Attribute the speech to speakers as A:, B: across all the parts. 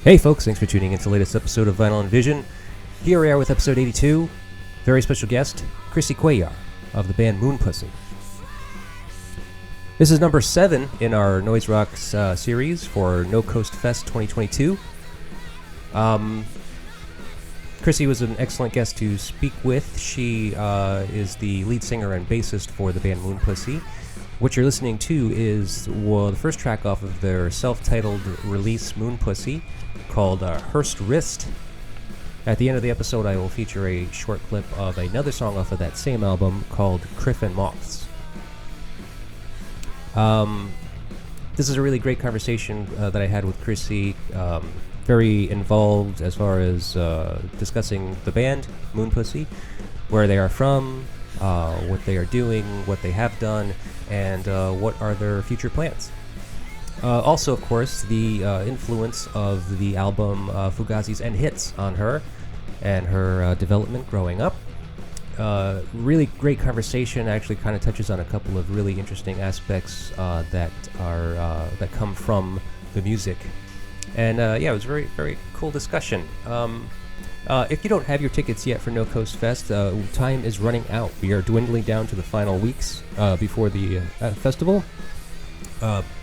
A: Hey folks, thanks for tuning in to the latest episode of Vinyl and Vision. Here we are with episode 82. Very special guest, Crissy Cuellar of the band Moon Pussy. This is number 7 in our Noise Rocks series for No Coast Fest 2022. Crissy was an excellent guest to speak with. She is the lead singer and bassist for the band Moon Pussy. What you're listening to is the first track off of their self-titled release, Moon Pussy, called Hearst Wrist. At the end of the episode, I will feature a short clip of another song off of that same album called Criff and Moths. This is a really great conversation that I had with Crissy. Very involved as far as discussing the band, Moon Pussy, where they are from, what they are doing, what they have done, and what are their future plans. Also, of course, the influence of the album Fugazi's and Hits on her and her development growing up. Really great conversation. Actually kind of touches on a couple of really interesting aspects that come from the music. And yeah, it was a very, very cool discussion. If you don't have your tickets yet for No Coast Fest, time is running out. We are dwindling down to the final weeks before the festival.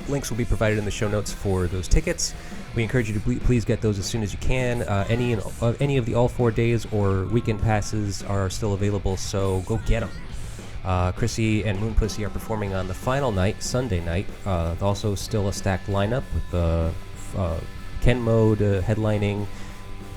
A: Links will be provided in the show notes for those tickets. We encourage you to please get those as soon as you can. Any of the all 4 days or weekend passes are still available, so go get them. Crissy and Moon Pussy are performing on the final night, Sunday night. Also still a stacked lineup with Ken Mode headlining.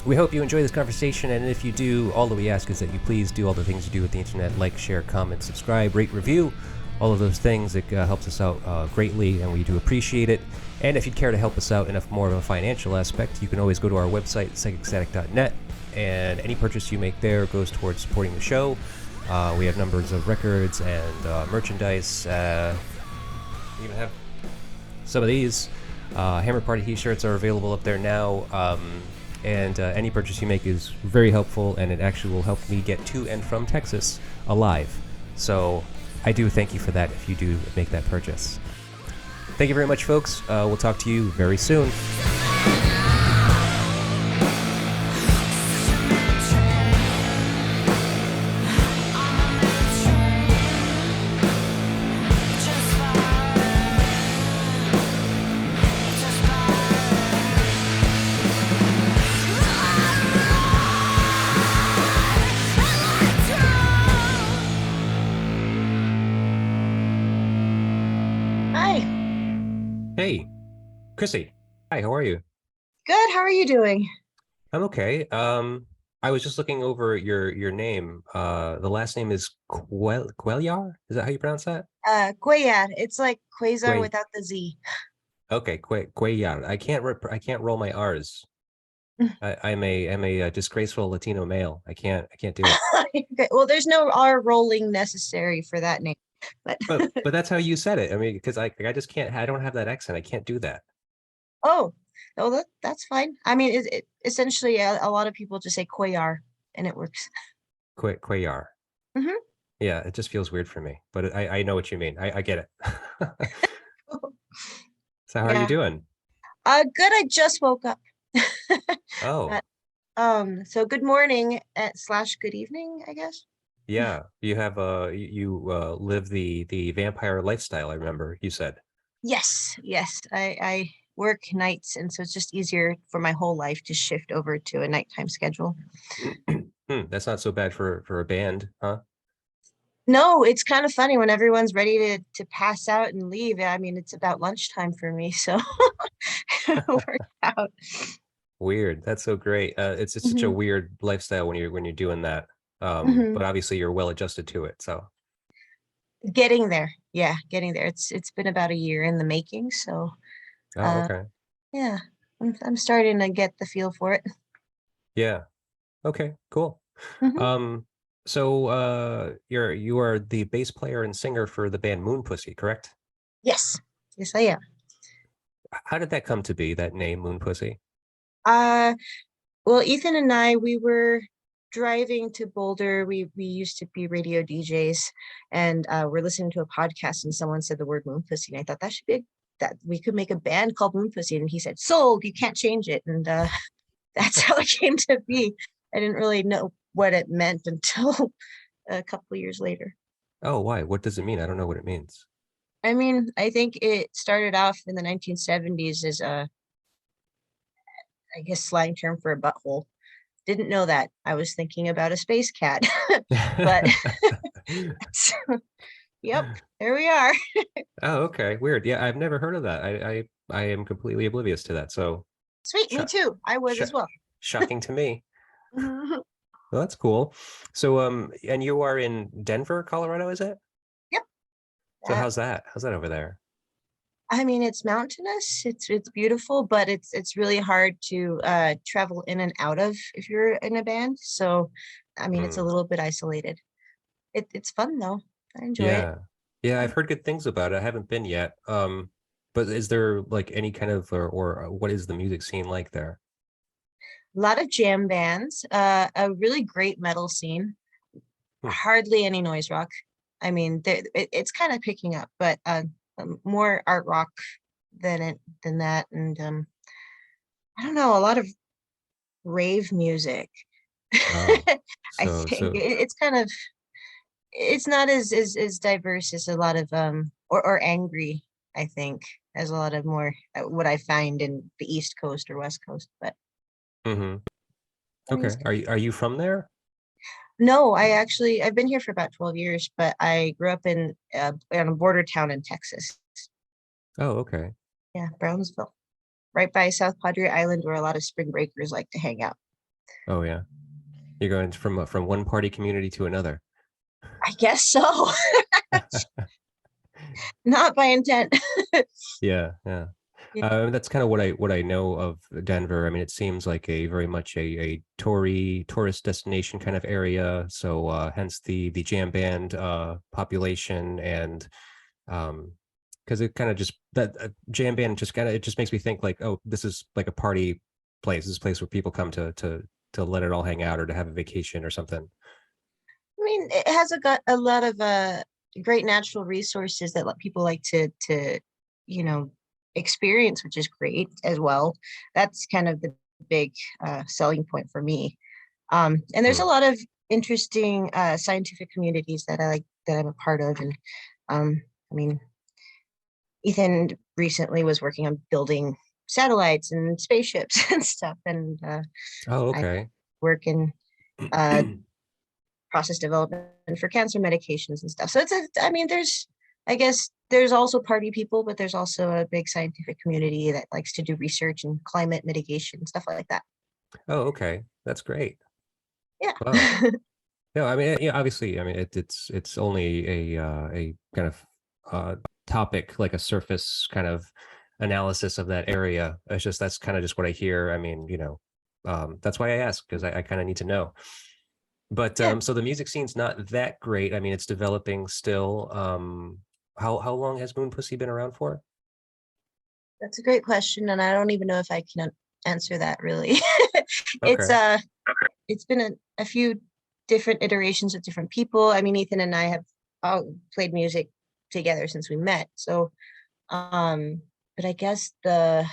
A: We hope you enjoy this conversation, and if you do, all that we ask is that you please do all the things you do with the internet: like, share, comment, subscribe, rate, review, all of those things. It helps us out greatly, and we do appreciate it. And if you'd care to help us out in more of a financial aspect, you can always go to our website, psychicstatic.net, and any purchase you make there goes towards supporting the show. We have numbers of records and merchandise. We even have some of these. Hammer Party t-shirts are available up there now. And any purchase you make is very helpful, and it actually will help me get to and from Texas alive. So I do thank you for that if you do make that purchase. Thank you very much, folks. We'll talk to you very soon. Hey, Crissy. Hi, how are you?
B: Good. How are you doing?
A: I'm okay. I was just looking over your name. The last name is Cuellar? Is that how you pronounce that?
B: Cuellar. It's like quasar
A: Cuellar.
B: without the Z.
A: Okay, Cuellar. I can't roll my R's. I'm a disgraceful Latino male. I can't do it.
B: Okay. Well, there's no R rolling necessary for that name, but
A: But that's how you said it. I mean, because I just can't. I don't have that accent. I can't do that.
B: oh, no, that's fine. I mean, it essentially a lot of people just say Cuellar, and it works.
A: Cuellar.
B: Mm-hmm.
A: Yeah, it just feels weird for me, but I know what you mean. I get it. So how are you
B: Yeah.
A: doing?
B: Good. I just woke up.
A: Oh,
B: But, so good morning slash good evening, I guess.
A: yeah. You have you live the vampire lifestyle, I remember you said.
B: Yes. I work nights, and so it's just easier for my whole life to shift over to a nighttime schedule.
A: That's not so bad for a band, huh?
B: No, it's kind of funny when everyone's ready to pass out and leave. I mean, it's about lunchtime for me, so it worked out.
A: Weird. That's so great. It's such a
B: hmm
A: weird lifestyle when you're doing that.
B: hmm
A: But obviously you're well adjusted to it. So,
B: Getting there. Yeah, getting there. It's been about a year in the making, so
A: oh,
B: uh
A: okay.
B: yeah, I'm starting to get the feel for it.
A: Yeah. Okay, cool.
B: hmm
A: Um, so you are the bass player and singer for the band Moon Pussy, correct?
B: Yes. Yes, I am.
A: How did that come to be, that name, Moon Pussy?
B: Uh well, Ethan and I, we were driving to Boulder. We used to be radio DJs, and we're listening to a podcast, and someone said the word moon pussy, and I thought that should be that we could make a band called Moon Pussy, and he said, "Sold, you can't change it." And that's how it came to be. I didn't really know what it meant until a couple years later.
A: Oh, why? What does it mean? I don't know what it means.
B: I mean, I think it started off in the 1970s as a, I guess, slang term for a butthole. Didn't know that. I was thinking about a space cat, but yep, there we are.
A: Oh, okay. Weird. Yeah, I've never heard of that. I am completely oblivious to that. So
B: Sweet,
A: sh
B: me too. I was
A: sh
B: as well.
A: shocking to me. Well, that's cool. So, and you are in Denver, Colorado, is it?
B: Yep.
A: So how's that? How's that over there?
B: I mean, it's mountainous. It's beautiful, but it's really hard to travel in and out of if you're in a band. So, I mean, it's a little bit isolated. It's fun though. I enjoy it.
A: Yeah. Yeah, I've heard good things about it. I haven't been yet. But is there like any kind of or what is the music scene like there?
B: A lot of jam bands, a really great metal scene,
A: Hmm.
B: hardly any noise rock. I mean, it's kind of picking up, but more art rock than that, and I don't know, a lot of rave music.
A: Oh,
B: I
A: so
B: think
A: so
B: it's kind of, it's not as diverse as a lot of or angry, I think, as a lot of more what I find in the East Coast or West Coast. But
A: hmm
B: I mean,
A: Okay. Are you from there?
B: no, I've been here for about 12 years, but I grew up in a border town in Texas.
A: Oh, okay.
B: Yeah, Brownsville, right by South Padre Island, where a lot of spring breakers like to hang out.
A: Oh, yeah. You're going from one party community to another.
B: I guess so. Not by intent.
A: Yeah, yeah.
B: Yeah.
A: That's kind of what I know of Denver. I mean, it seems like a very much a tourist destination kind of area. So hence the jam band population and because it kind of just that jam band just kind of it just makes me think like, oh, this is like a party place. This is a place where people come to let it all hang out or to have a vacation or something.
B: I mean, it has got a lot of great natural resources that let people like to you know experience, which is great as well. That's kind of the big selling point for me. And there's a
A: Hmm.
B: lot of interesting scientific communities that I like that I'm a part of. And I mean, Ethan recently was working on building satellites and spaceships and stuff, and
A: Oh,
B: I
A: okay.
B: work in uh, process development for cancer medications and stuff. So I mean, I guess there's also party people, but there's also a big scientific community that likes to do research and climate mitigation, stuff like that.
A: Oh, okay. That's great.
B: Yeah.
A: Wow. No, I mean, yeah, obviously, I mean, it's only a kind of topic, like a surface kind of analysis of that area. It's just that's kind of just what I hear. I mean, that's why I ask because I kind of need to know. But
B: Yeah,
A: so the music scene's not that great. I mean, it's developing still. How long has Moon Pussy been around for?
B: that's a great question, and I don't even know if I can answer that really. It's
A: Okay.
B: it's been a few different iterations with different people. I mean, Ethan and I have all played music together since we met. So, but I guess the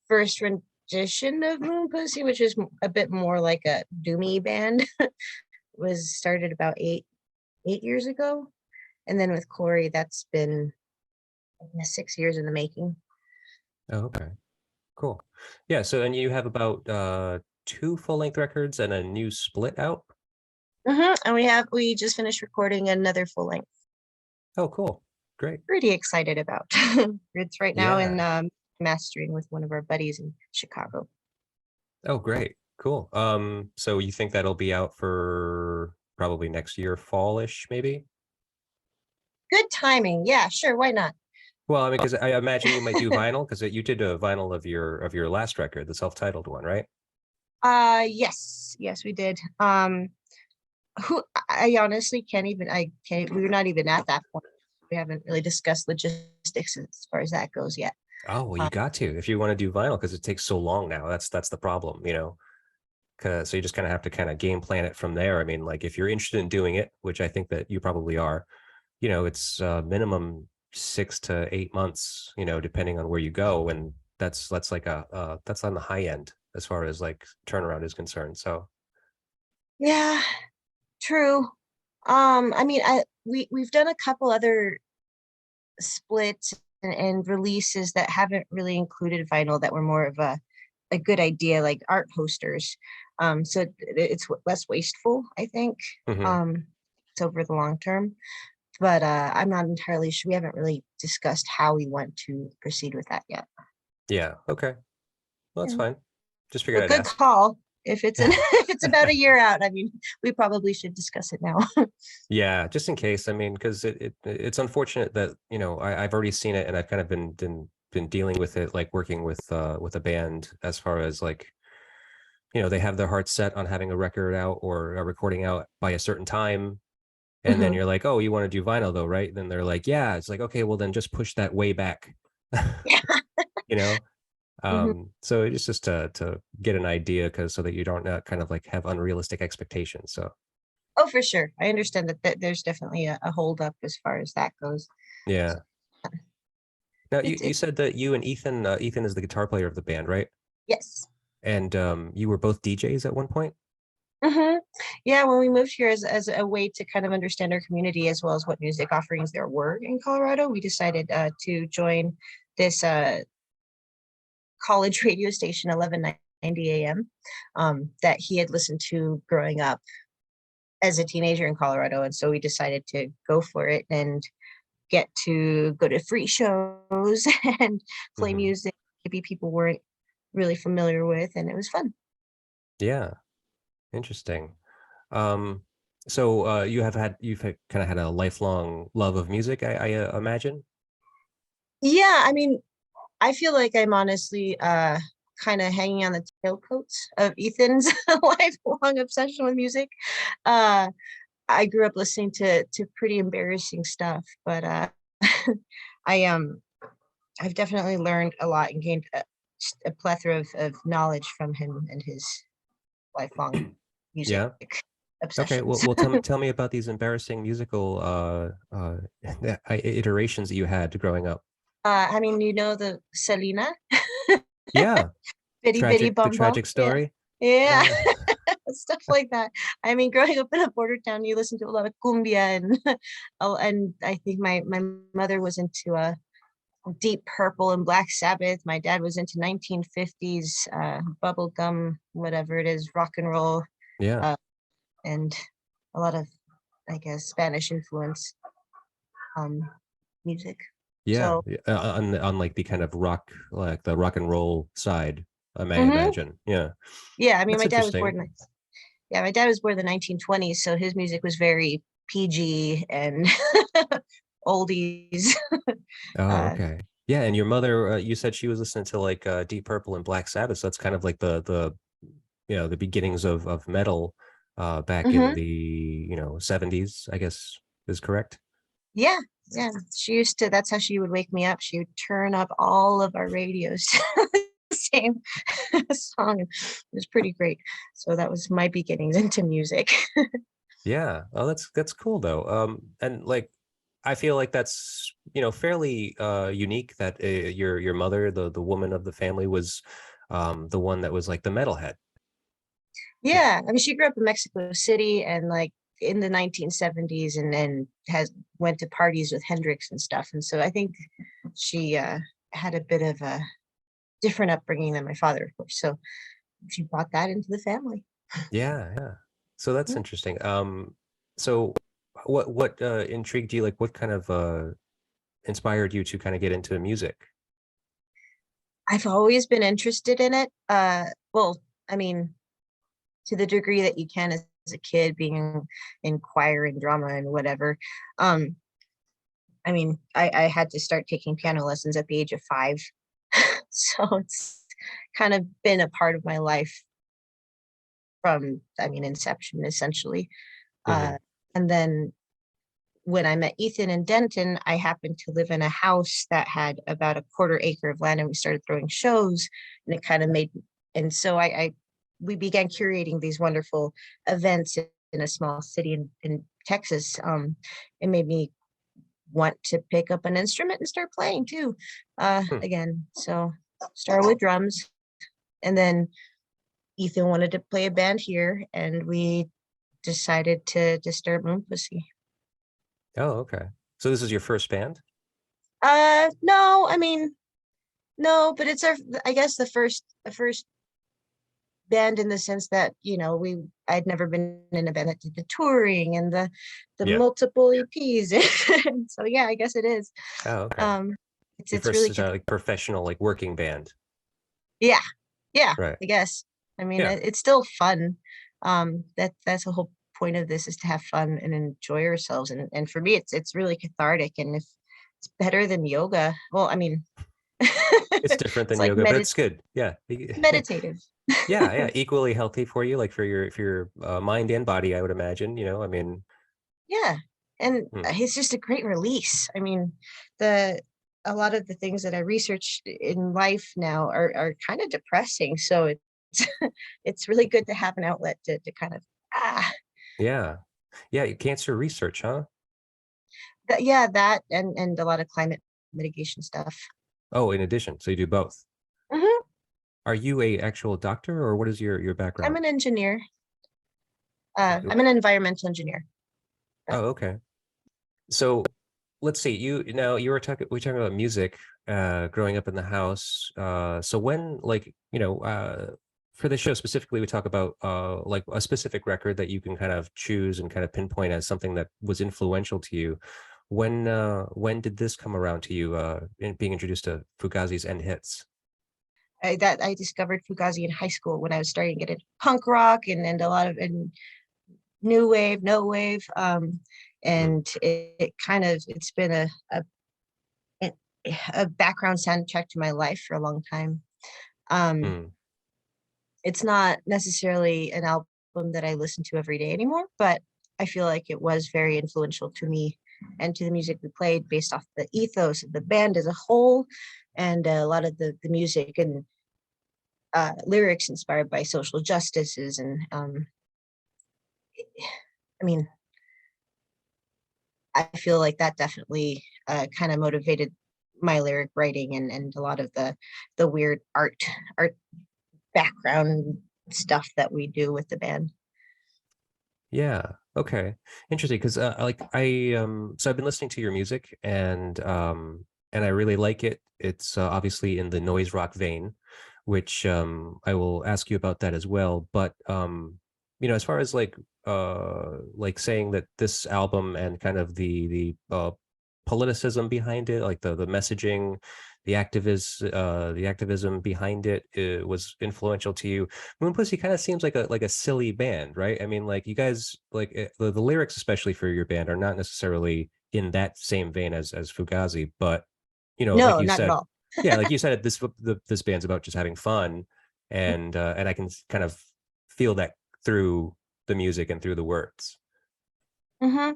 B: first rendition of Moon Pussy, which is a bit more like a doomy band, was started about eight years ago. And then with Corey, that's been, I guess, 6 years in the making.
A: Oh, okay. Cool. Yeah. So, and you have about two full-length records and a new split out.
B: And we just finished recording another full length.
A: Oh, cool. Great.
B: Pretty excited about. It's right now in
A: Yeah.
B: mastering with one of our buddies in Chicago.
A: Oh, great. Cool. So you think that'll be out for probably next year, fallish, maybe?
B: Good timing. Yeah, sure. Why not?
A: Well, I mean, because I imagine you might do vinyl because you did a vinyl of your last record, the self-titled one, right?
B: Yes, we did. Who I honestly can't even. I can't. We're not even at that point. We haven't really discussed logistics as far as that goes yet.
A: Oh, well,
B: Uh,
A: you got to if you want to do vinyl because it takes so long now. That's the problem, so you just kind of have to kind of game plan it from there. I mean, like if you're interested in doing it, which I think that you probably are, it's minimum 6 to 8 months, depending on where you go, and that's like that's on the high end as far as like turnaround is concerned. So
B: Yeah, true. I mean, we've done a couple other splits and releases that haven't really included vinyl, that were more of a good idea, like art posters. So it's less wasteful, I think.
A: mhm.
B: Um, it's over the long term, but I'm not entirely sure. We haven't really discussed how we want to proceed with that yet.
A: Yeah, okay, well, that's
B: Yeah.
A: fine. Just figured
B: But
A: I'd
B: good
A: ask.
B: call. If it's if it's about a year out, I mean, we probably should discuss it now.
A: Yeah, just in case. I mean, because it's unfortunate that I've already seen it, and I've kind of been dealing with it, like working with a band, as far as like they have their hearts set on having a record out or a recording out by a certain time, and then
B: Mhm.
A: you're like, oh, you want to do vinyl though, right? And then they're like, yeah. It's like, okay, well then just push that way back.
B: Yeah.
A: you know
B: Mhm.
A: so it's just to get an idea, because so that you don't kind of like have unrealistic expectations. So
B: Oh, for sure. I understand that there's definitely a hold up as far as that goes.
A: yeah. Now you
B: It's
A: said that you and Ethan is the guitar player of the band, right?
B: yes.
A: And you were both DJs at one point.
B: Hmm. Yeah, when we moved here as a way to kind of understand our community as well as what music offerings there were in Colorado, we decided to join this college radio station, 1190 AM, that he had listened to growing up as a teenager in Colorado. And so we decided to go for it and get to go to free shows and play
A: Hmm.
B: music maybe people weren't really familiar with, and it was fun.
A: Yeah, interesting. um so you've kind of had a lifelong love of music, I imagine.
B: Yeah, I mean, I feel like I'm honestly kind of hanging on the tailcoats of Ethan's lifelong obsession with music. Uh I grew up listening to pretty embarrassing stuff, but I I've definitely learned a lot and gained a plethora of knowledge from him and his lifelong music
A: Yeah. Okay, well,
B: obsessions.
A: tell me about these embarrassing musical iterations that you had growing up.
B: I mean, the Selena,
A: Yeah,
B: Bitty Bitty
A: the
B: Bum Bum.
A: tragic
B: Yeah.
A: story.
B: Yeah.
A: uh,
B: Stuff like that. I mean, growing up in a border town, you listen to a lot of cumbia and and I think my mother was into Deep Purple and Black Sabbath. My dad was into 1950s bubblegum, whatever it is, rock and roll,
A: yeah,
B: uh, and a lot of, I guess, Spanish influence um music.
A: yeah,
B: So,
A: yeah, on like the kind of rock, like the rock and roll side, I may
B: mhm.
A: imagine. Yeah,
B: Yeah, I mean,
A: that's
B: my dad was
A: interesting.
B: born in yeah, my dad was born in the 1920s, so his music was very PG and oldies.
A: Oh,
B: Uh,
A: okay. Yeah, and your mother, you said she was listening to like Deep Purple and Black Sabbath. So that's kind of like the the beginnings of metal back in
B: mhm.
A: the 70s, I guess, is correct.
B: Yeah, yeah. She used to, that's how she would wake me up. She would turn up all of our radios to the same song. It was pretty great. So that was my beginnings into music.
A: Yeah. Oh, that's cool though. And like I feel like that's fairly unique that your mother, the woman of the family, was the one that was like the metalhead.
B: Yeah, I mean, she grew up in Mexico City and like in the 1970s, and then has went to parties with Hendrix and stuff. And so I think she had a bit of a different upbringing than my father, of course. So she brought that into the family.
A: Yeah, yeah. So that's
B: Yeah.
A: interesting. So what intrigued you? Like, what kind of inspired you to kind of get into music?
B: I've always been interested in it. Well, I mean, to the degree that you can as a kid, being in choir and drama and whatever. Um, I mean, I had to start taking piano lessons at the age of 5. So it's kind of been a part of my life from, I mean, inception, essentially.
A: Hmm.
B: Uh, and then when I met Ethan in Denton, I happened to live in a house that had about a quarter acre of land, and we started throwing shows, and it kind of made, and so we began curating these wonderful events in a small city in Texas. It made me want to pick up an instrument and start playing too,
A: Hmm.
B: again. So started with drums, and then Ethan wanted to play a band here, and we decided to start Moon Pussy.
A: Oh, okay. So this is your first band?
B: No, I mean, no, but it's our, I guess the first band in the sense that, I'd never been in a band that did the touring and the
A: Yeah.
B: multiple EPs. And so yeah, I guess it is.
A: Oh, okay.
B: Um, it's
A: Your
B: it's
A: first
B: really
A: like professional, like working band.
B: yeah, yeah,
A: Right.
B: I guess. I mean,
A: Yeah.
B: it's still fun. That's the whole point of this, is to have fun and enjoy ourselves. And for me, it's really cathartic. And if it's better than yoga, well, I mean,
A: It's different
B: it's
A: than
B: like
A: yoga, but it's good. Yeah.
B: meditative.
A: Yeah, yeah, equally healthy for you, like for your mind and body, I would imagine, I mean,
B: Yeah. And
A: hmm.
B: it's just a great release. I mean, the a lot of the things that I research in life now are kind of depressing. So it's it's really good to have an outlet to kind of
A: Yeah. Yeah, cancer research, huh?
B: yeah, that and a lot of climate mitigation stuff.
A: Oh, in addition, so you do both.
B: Hmm.
A: Are you a actual doctor, or what is your
B: I'm
A: background?
B: an engineer. I'm an environmental engineer.
A: Oh, okay. So let's see, we were talking about music, growing up in the house. So when, like, for the show specifically, we talk about like a specific record that you can kind of choose and kind of pinpoint as something that was influential to you. When did this come around to you, in being introduced to Fugazi's End Hits?
B: I discovered Fugazi in high school when I was starting to get into punk rock and a lot of and new wave, no wave.
A: Mm,
B: And it kind of, it's been a a background soundtrack to my life for a long time. Um,
A: mm,
B: it's not necessarily an album that I listen to every day anymore, but I feel like it was very influential to me and to the music we played, based off the ethos of the band as a whole, and a lot of the music and lyrics inspired by social justices. And I mean, I feel like that definitely kind of motivated my lyric writing, and a lot of the weird art background stuff that we do with the band.
A: yeah. Okay. Interesting. Because like so I've been listening to your music, and I really like it. It's obviously in the noise rock vein, which I will ask you about that as well. But as far as like saying that this album and kind of the politicism behind it, like the messaging, the activism behind it, was influential to you. Moon Pussy kind of seems like a silly band, right? I mean, like, you guys, like, the lyrics, especially for your band, are not necessarily in that same vein as Fugazi, but like
B: No,
A: you
B: not at
A: said,
B: all.
A: yeah, like you said, this band's about just having fun, and I can kind of feel that through the music and through the words.
B: Hmm.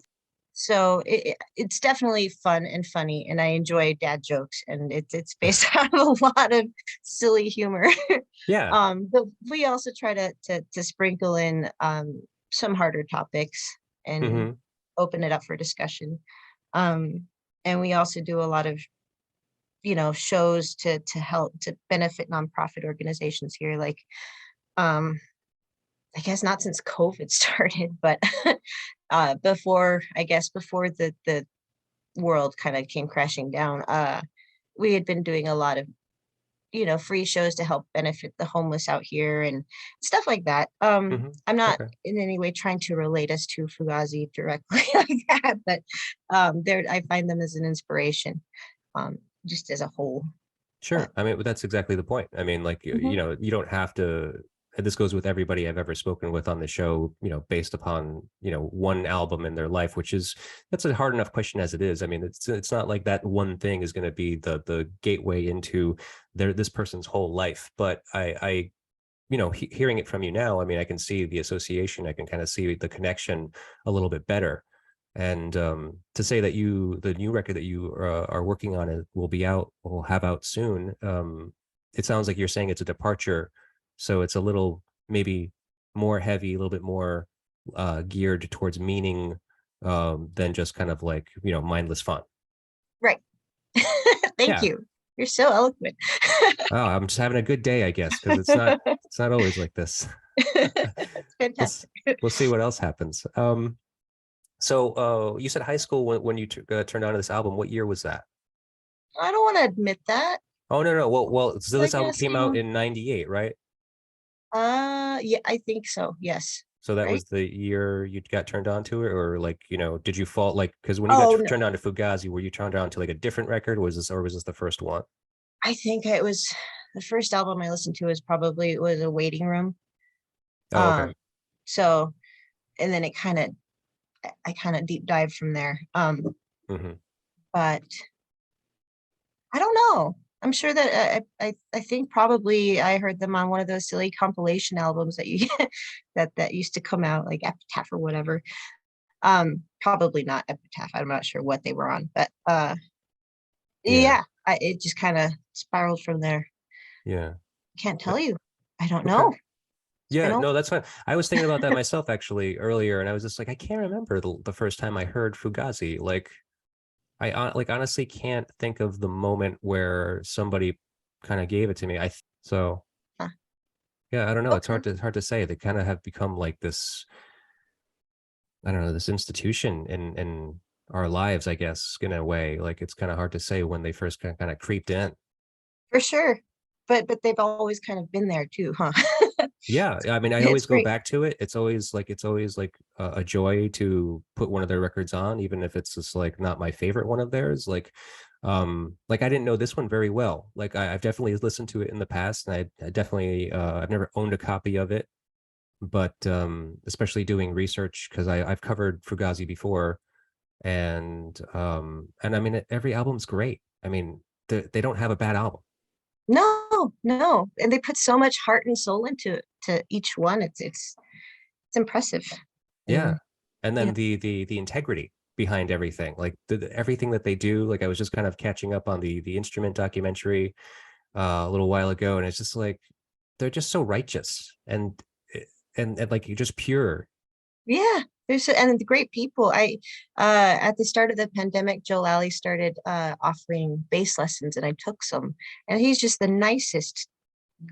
B: So it's definitely fun and funny, and I enjoy dad jokes, and it's based on a lot of silly humor.
A: Yeah.
B: But we also try to sprinkle in some harder topics and
A: Hmm.
B: open it up for discussion. Um, and we also do a lot of shows to help to benefit nonprofit organizations here, like um I guess not since COVID started, but before, I guess before the world kind of came crashing down, we had been doing a lot of free shows to help benefit the homeless out here and stuff like that.
A: Hmm.
B: I'm not
A: Okay.
B: in any way trying to relate us to Fugazi directly like that, but there I find them as an inspiration, um, just as a whole. But
A: Sure. I mean, that's exactly the point. I mean, like,
B: mhm.
A: you don't have to. And this goes with everybody I've ever spoken with on the show, based upon, one album in their life, which is, that's a hard enough question as it is. I mean, it's not like that one thing is going to be the gateway into this person's whole life. But hearing it from you now, I mean, I can see the association. I can kind of see the connection a little bit better. And to say that the new record that you are working on will have out soon. It sounds like you're saying it's a departure, so it's a little, maybe, more heavy, a little bit more geared towards meaning, than just kind of like, mindless fun.
B: Right. Thank
A: Yeah.
B: you. You're so eloquent.
A: Oh, I'm just having a good day, I guess, because it's not always like this.
B: That's
A: We'll
B: fantastic.
A: we'll see what else happens. So you said high school when you turned on to this album. What year was that?
B: I don't want to admit that.
A: Oh no, no. Well, so this
B: Like
A: album came out
B: asking.
A: in '98, right?
B: Yeah, I think so. Yes.
A: So that
B: Right.
A: was the year you got turned on to it, or like, did you fall like because when you got
B: Oh no.
A: turned on to Fugazi, were you turned on to like a different record? Was this the first one?
B: I think it was the first album I listened to was a waiting room.
A: Oh, okay.
B: Um, so and then I kind of deep dived from there.
A: Hmm.
B: But I don't know. I'm sure that I think probably I heard them on one of those silly compilation albums that you that used to come out like Epitaph or whatever. Probably not Epitaph. I'm not sure what they were on, but
A: Yeah,
B: yeah, it just kind of spiraled from there.
A: yeah.
B: Can't tell you. I don't
A: Okay.
B: know. It's been
A: Yeah,
B: a
A: no, that's fine. I was thinking about that myself actually earlier, and I was just like, I can't remember the first time I heard Fugazi. Like, like honestly can't think of the moment where somebody kind of gave it to me. So
B: huh.
A: yeah, I don't know. It's
B: Okay.
A: hard to say. They kind of have become like this, I don't know, this institution in our lives, I guess, in a way. Like it's kind of hard to say when they first kind of creeped in.
B: For sure. But they've always kind of been there too, huh?
A: Yeah, I mean, I
B: It's
A: always go
B: great.
A: back to it. It's always like a joy to put one of their records on, even if it's just like not my favorite one of theirs. Like I didn't know this one very well. Like I've definitely listened to it in the past, and I definitely I've never owned a copy of it, but especially doing research because I've covered Fugazi before, and I mean every album's great. I mean they don't have a bad album.
B: No, no. And they put so much heart and soul into to each one. It's impressive.
A: Yeah.
B: And
A: And
B: you
A: then
B: know,
A: the integrity behind everything, like everything that they do. Like I was just kind of catching up on the instrument documentary a little while ago, and it's just like they're just so righteous and like you're just pure.
B: yeah, and the great people. I At the start of the pandemic, Joe Lally started offering bass lessons and I took some. And he's just the nicest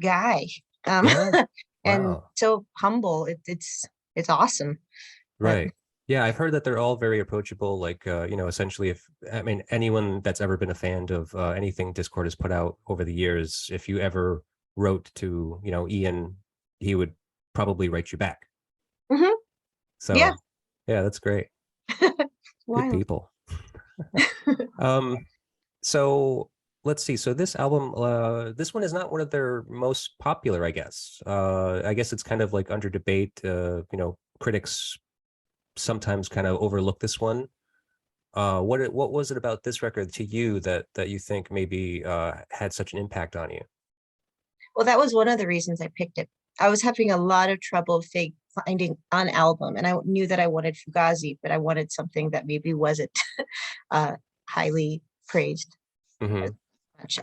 B: guy. Um
A: Yeah.
B: and
A: Wow.
B: so humble. It's awesome. But
A: Right. Yeah, I've heard that they're all very approachable. Like, essentially, if I mean anyone that's ever been a fan of anything Discord has put out over the years, if you ever wrote to, Ian, he would probably write you back.
B: mhm, yeah,
A: So, yeah, that's great. Good
B: wild.
A: people. Um, so let's see. So this album, this one is not one of their most popular, I guess. I guess it's kind of like under debate. Critics sometimes kind of overlook this one. What was it about this record to you that you think maybe had such an impact on you?
B: Well, that was one of the reasons I picked it. I was having a lot of trouble finding an album, and I knew that I wanted Fugazi, but I wanted something that maybe wasn't uh, highly praised as
A: Hmm.
B: much.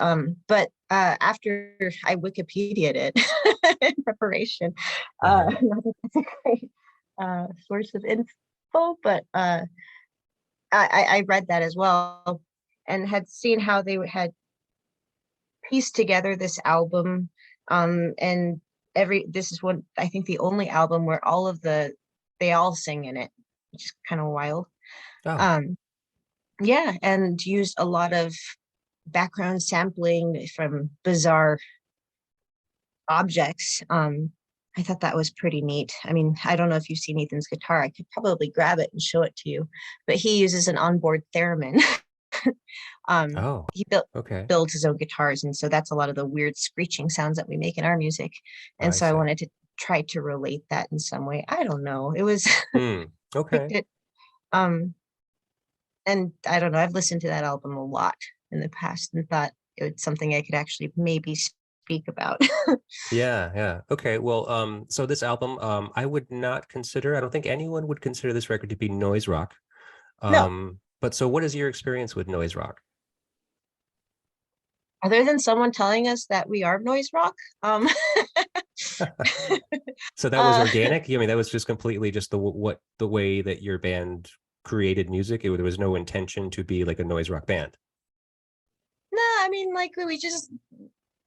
B: But after I Wikipedia'd it in preparation,
A: Uh-huh.
B: not that that's a great source of info, but I read that as well and had seen how they had pieced together this album. And this is one, I think, the only album where they all sing in it, which is kind of wild.
A: Oh,
B: Um, yeah, and used a lot of background sampling from bizarre objects. I thought that was pretty neat. I mean, I don't know if you've seen Ethan's guitar. I could probably grab it and show it to you, but he uses an onboard theremin.
A: oh,
B: He
A: okay.
B: builds his own guitars, and so that's a lot of the weird screeching sounds that we make in our music. And
A: I
B: so I
A: see.
B: wanted to try to relate that in some way. I don't know. It was
A: Hmm.
B: picked
A: Okay.
B: it. Um, and I don't know. I've listened to that album a lot in the past and thought it was something I could actually maybe speak about.
A: Yeah, yeah. Okay. Well, so this album, I would not consider, I don't think anyone would consider this record to be noise rock.
B: No,
A: But so what is your experience with noise rock?
B: other than someone telling us that we are noise rock.
A: So that was
B: uh,
A: organic? I mean, that was just completely just the way that your band created music. There was no intention to be like a noise rock band.
B: I mean, like we just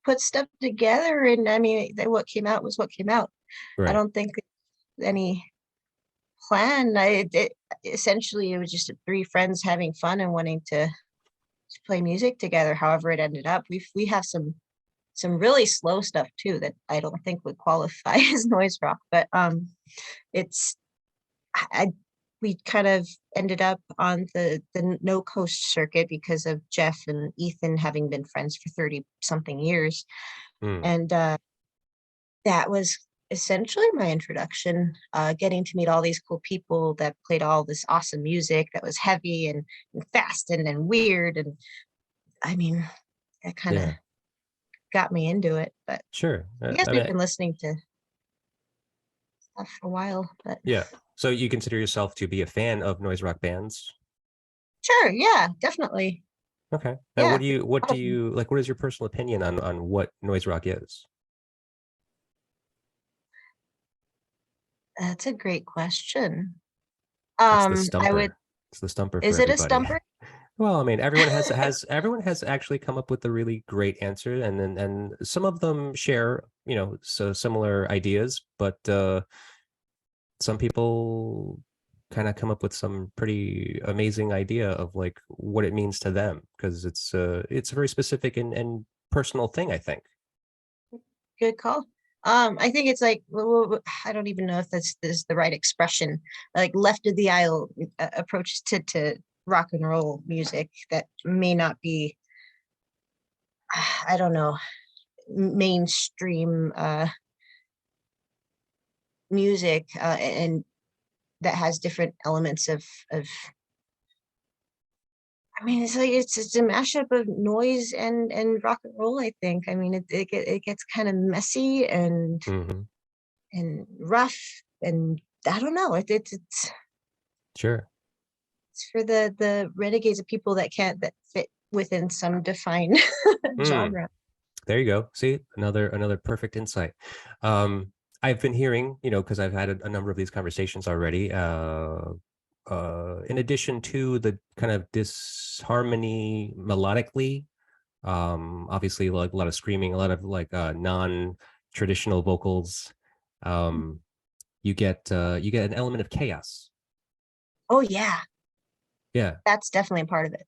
B: put stuff together, and I mean, what came out was what came out. I
A: Right.
B: don't think any plan. Essentially it was just three friends having fun and wanting to play music together. However, it ended up. We have some really slow stuff too that I don't think would qualify as noise rock, but it's I we kind of ended up on the no coast circuit because of Jeff and Ethan having been friends for 30 something years.
A: Mm.
B: And that was essentially my introduction, getting to meet all these cool people that played all this awesome music that was heavy and fast and weird. And I mean, that kind of
A: Yeah.
B: got me into it. But
A: Sure.
B: I guess
A: I
B: we've
A: mean,
B: been listening to stuff for a while. But
A: yeah. So you consider yourself to be a fan of noise rock bands?
B: sure, yeah, definitely.
A: Okay. And
B: Yeah.
A: what do you like? What is your personal opinion on what noise rock is?
B: That's a great question.
A: It's the
B: I would,
A: stumper. It's the stumper for
B: is it a
A: everybody.
B: stumper?
A: Well, I mean, everyone has actually come up with a really great answer, and some of them share, so similar ideas, but some people kind of come up with some pretty amazing idea of like what it means to them, because it's a very specific and personal thing, I think.
B: Good call. I think it's like, I don't even know if this is the right expression, like left of the aisle approach to rock and roll music that may not be, I don't know, mainstream music, and that has different elements of I mean, it's like it's a mashup of noise and rock and roll, I think. I mean, it gets kind of messy
A: Hmm.
B: and rough, and I don't know.
A: Sure.
B: It's for the renegades of people that fit within some defined
A: Mm.
B: genre.
A: There you go. See, another perfect insight. I've been hearing, because I've had a number of these conversations already. In addition to the kind of disharmony melodically, obviously like a lot of screaming, a lot of like non-traditional vocals. Um, you get an element of chaos.
B: Oh yeah,
A: Yeah,
B: that's definitely a part of it.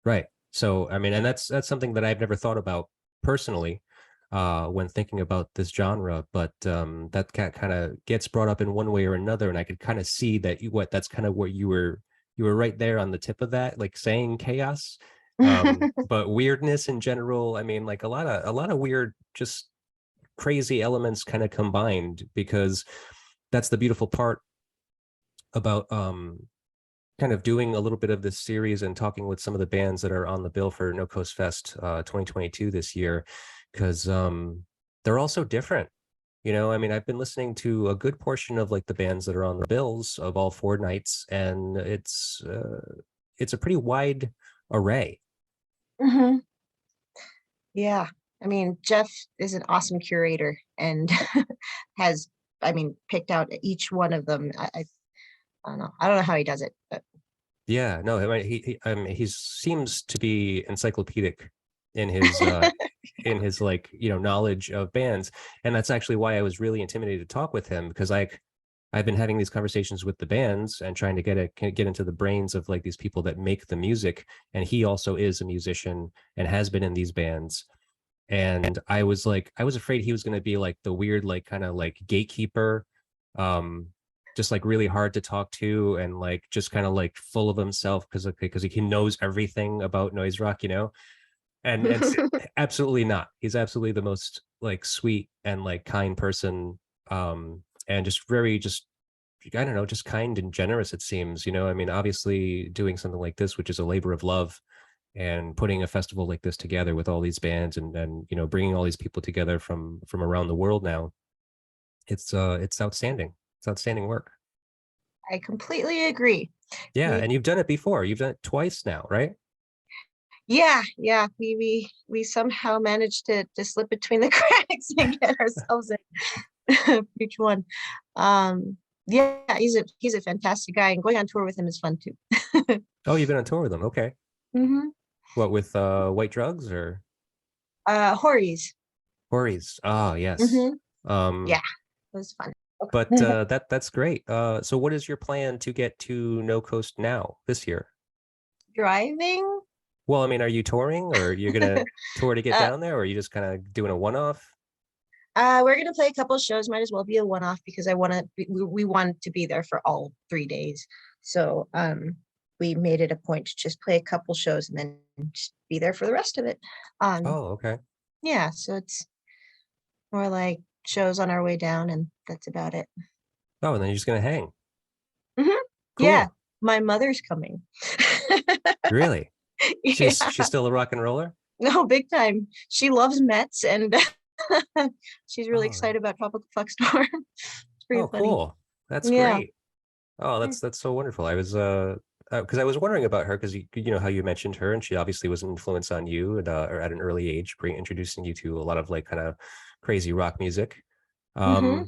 A: right. So I mean, and that's something that I've never thought about personally when thinking about this genre, but that kind of gets brought up in one way or another, and I could kind of see that that's kind of what you were right there on the tip of that, like saying chaos. But weirdness in general, I mean, like a lot of weird, just crazy elements kind of combined, because that's the beautiful part about kind of doing a little bit of this series and talking with some of the bands that are on the bill for No Coast Fest 2022 this year, because they're all so different. I mean, I've been listening to a good portion of like the bands that are on the bills of all four nights, and it's a pretty wide array.
B: Hmm. Yeah, I mean, Jeff is an awesome curator and has, I mean, picked out each one of them. I don't know. I don't know how he does it, but
A: Yeah, no, I mean, I mean, he seems to be encyclopedic in his like knowledge of bands, and that's actually why I was really intimidated to talk with him, because I've been having these conversations with the bands and trying to get into the brains of like these people that make the music, and he also is a musician and has been in these bands, and I was afraid he was going to be like the weird like kind of like gatekeeper, um just like really hard to talk to, and like just kind of like full of himself because he knows everything about noise rock, and absolutely not. He's absolutely the most like sweet and like kind person, and just very just I don't know, just kind and generous, it seems. I mean, obviously doing something like this, which is a labor of love, and putting a festival like this together with all these bands, and bringing all these people together from around the world now, it's outstanding. It's outstanding work.
B: I completely agree.
A: Yeah,
B: He,
A: and you've done it before. You've done it twice now, right?
B: yeah, we somehow managed to slip between the cracks and get ourselves in each one. Yeah, he's a fantastic guy, and going on tour with him is fun too.
A: Oh, you've been on tour with them. Okay.
B: Hmm.
A: What with white drugs or
B: Horries.
A: Horries? Oh, yes.
B: Mm-hmm. Yeah,
A: Um,
B: it was fun.
A: but that's great. So what is your plan to get to No Coast now this year?
B: Driving.
A: Well, I mean, are you touring or you're gonna tour to get
B: uh,
A: down there, or are you just kind of doing a one-off?
B: we're gonna play a couple of shows. Might as well be a one-off because I want to. We want to be there for all 3 days. So we made it a point to just play a couple shows and then just be there for the rest of it.
A: Oh, okay.
B: Yeah, so it's more like shows on our way down, and that's about it.
A: Oh, and then you're just gonna hang.
B: Hmm. Yeah,
A: Cool.
B: my mother's coming.
A: Really?
B: Yeah,
A: She's still a rock and roller?
B: no, big time. She loves Mets, and she's really
A: Oh,
B: excited about Tropical Fuck Storm. It's pretty
A: oh,
B: funny.
A: cool. That's
B: Yeah.
A: great. Oh, that's so wonderful. I was because I was wondering about her because you know how you mentioned her and she obviously was an influence on you and or at an early age, introducing you to a lot of like kind of crazy rock music.
B: Hmm.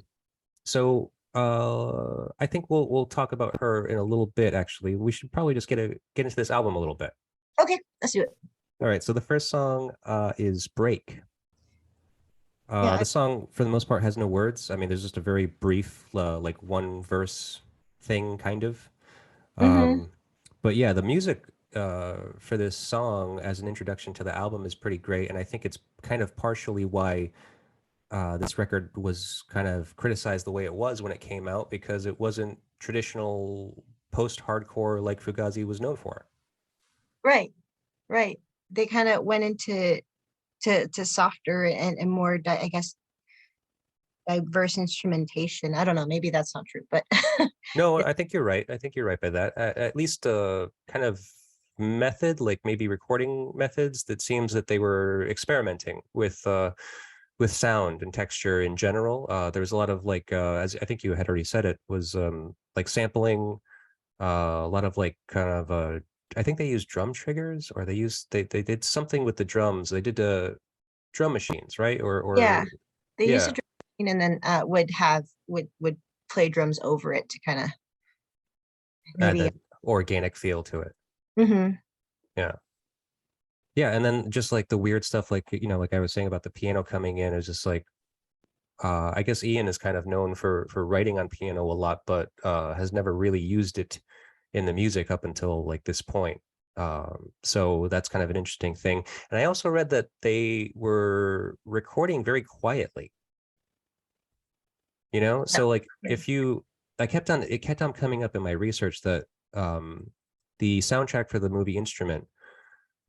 A: So I think we'll talk about her in a little bit. Actually, we should probably just get into this album a little bit.
B: Okay, let's do it.
A: All right. So the first song is "Break."
B: Yeah.
A: The song, for the most part, has no words. I mean, there's just a very brief, like one verse thing, kind of.
B: Hmm.
A: Um, but yeah, the music for this song as an introduction to the album is pretty great, and I think it's kind of partially why this record was kind of criticized the way it was when it came out because it wasn't traditional post-hardcore like Fugazi was known for.
B: Right, right. They kind of went into to softer and more, I guess, diverse instrumentation. I don't know. Maybe that's not true, but
A: No,
B: it,
A: I think you're right. I think you're right by that. At least kind of method, like maybe recording methods that seems that they were experimenting with sound and texture in general. There was a lot of like as I think you had already said it was like sampling, a lot of like kind of I think they used drum triggers or they did something with the drums. They did drum machines, right?
B: yeah,
A: Or
B: they used a
A: yeah,
B: drum machine and then would play drums over it to kind of
A: add
B: maybe.
A: that organic feel to it.
B: Hmm.
A: Yeah. Yeah, and then just like the weird stuff, like like I was saying about the piano coming in, is just like I guess Ian is kind of known for writing on piano a lot, but has never really used it in the music up until like this point. So that's kind of an interesting thing. And I also read that they were recording very quietly,
B: No.
A: So like if you it kept on coming up in my research that the soundtrack for the movie Instrument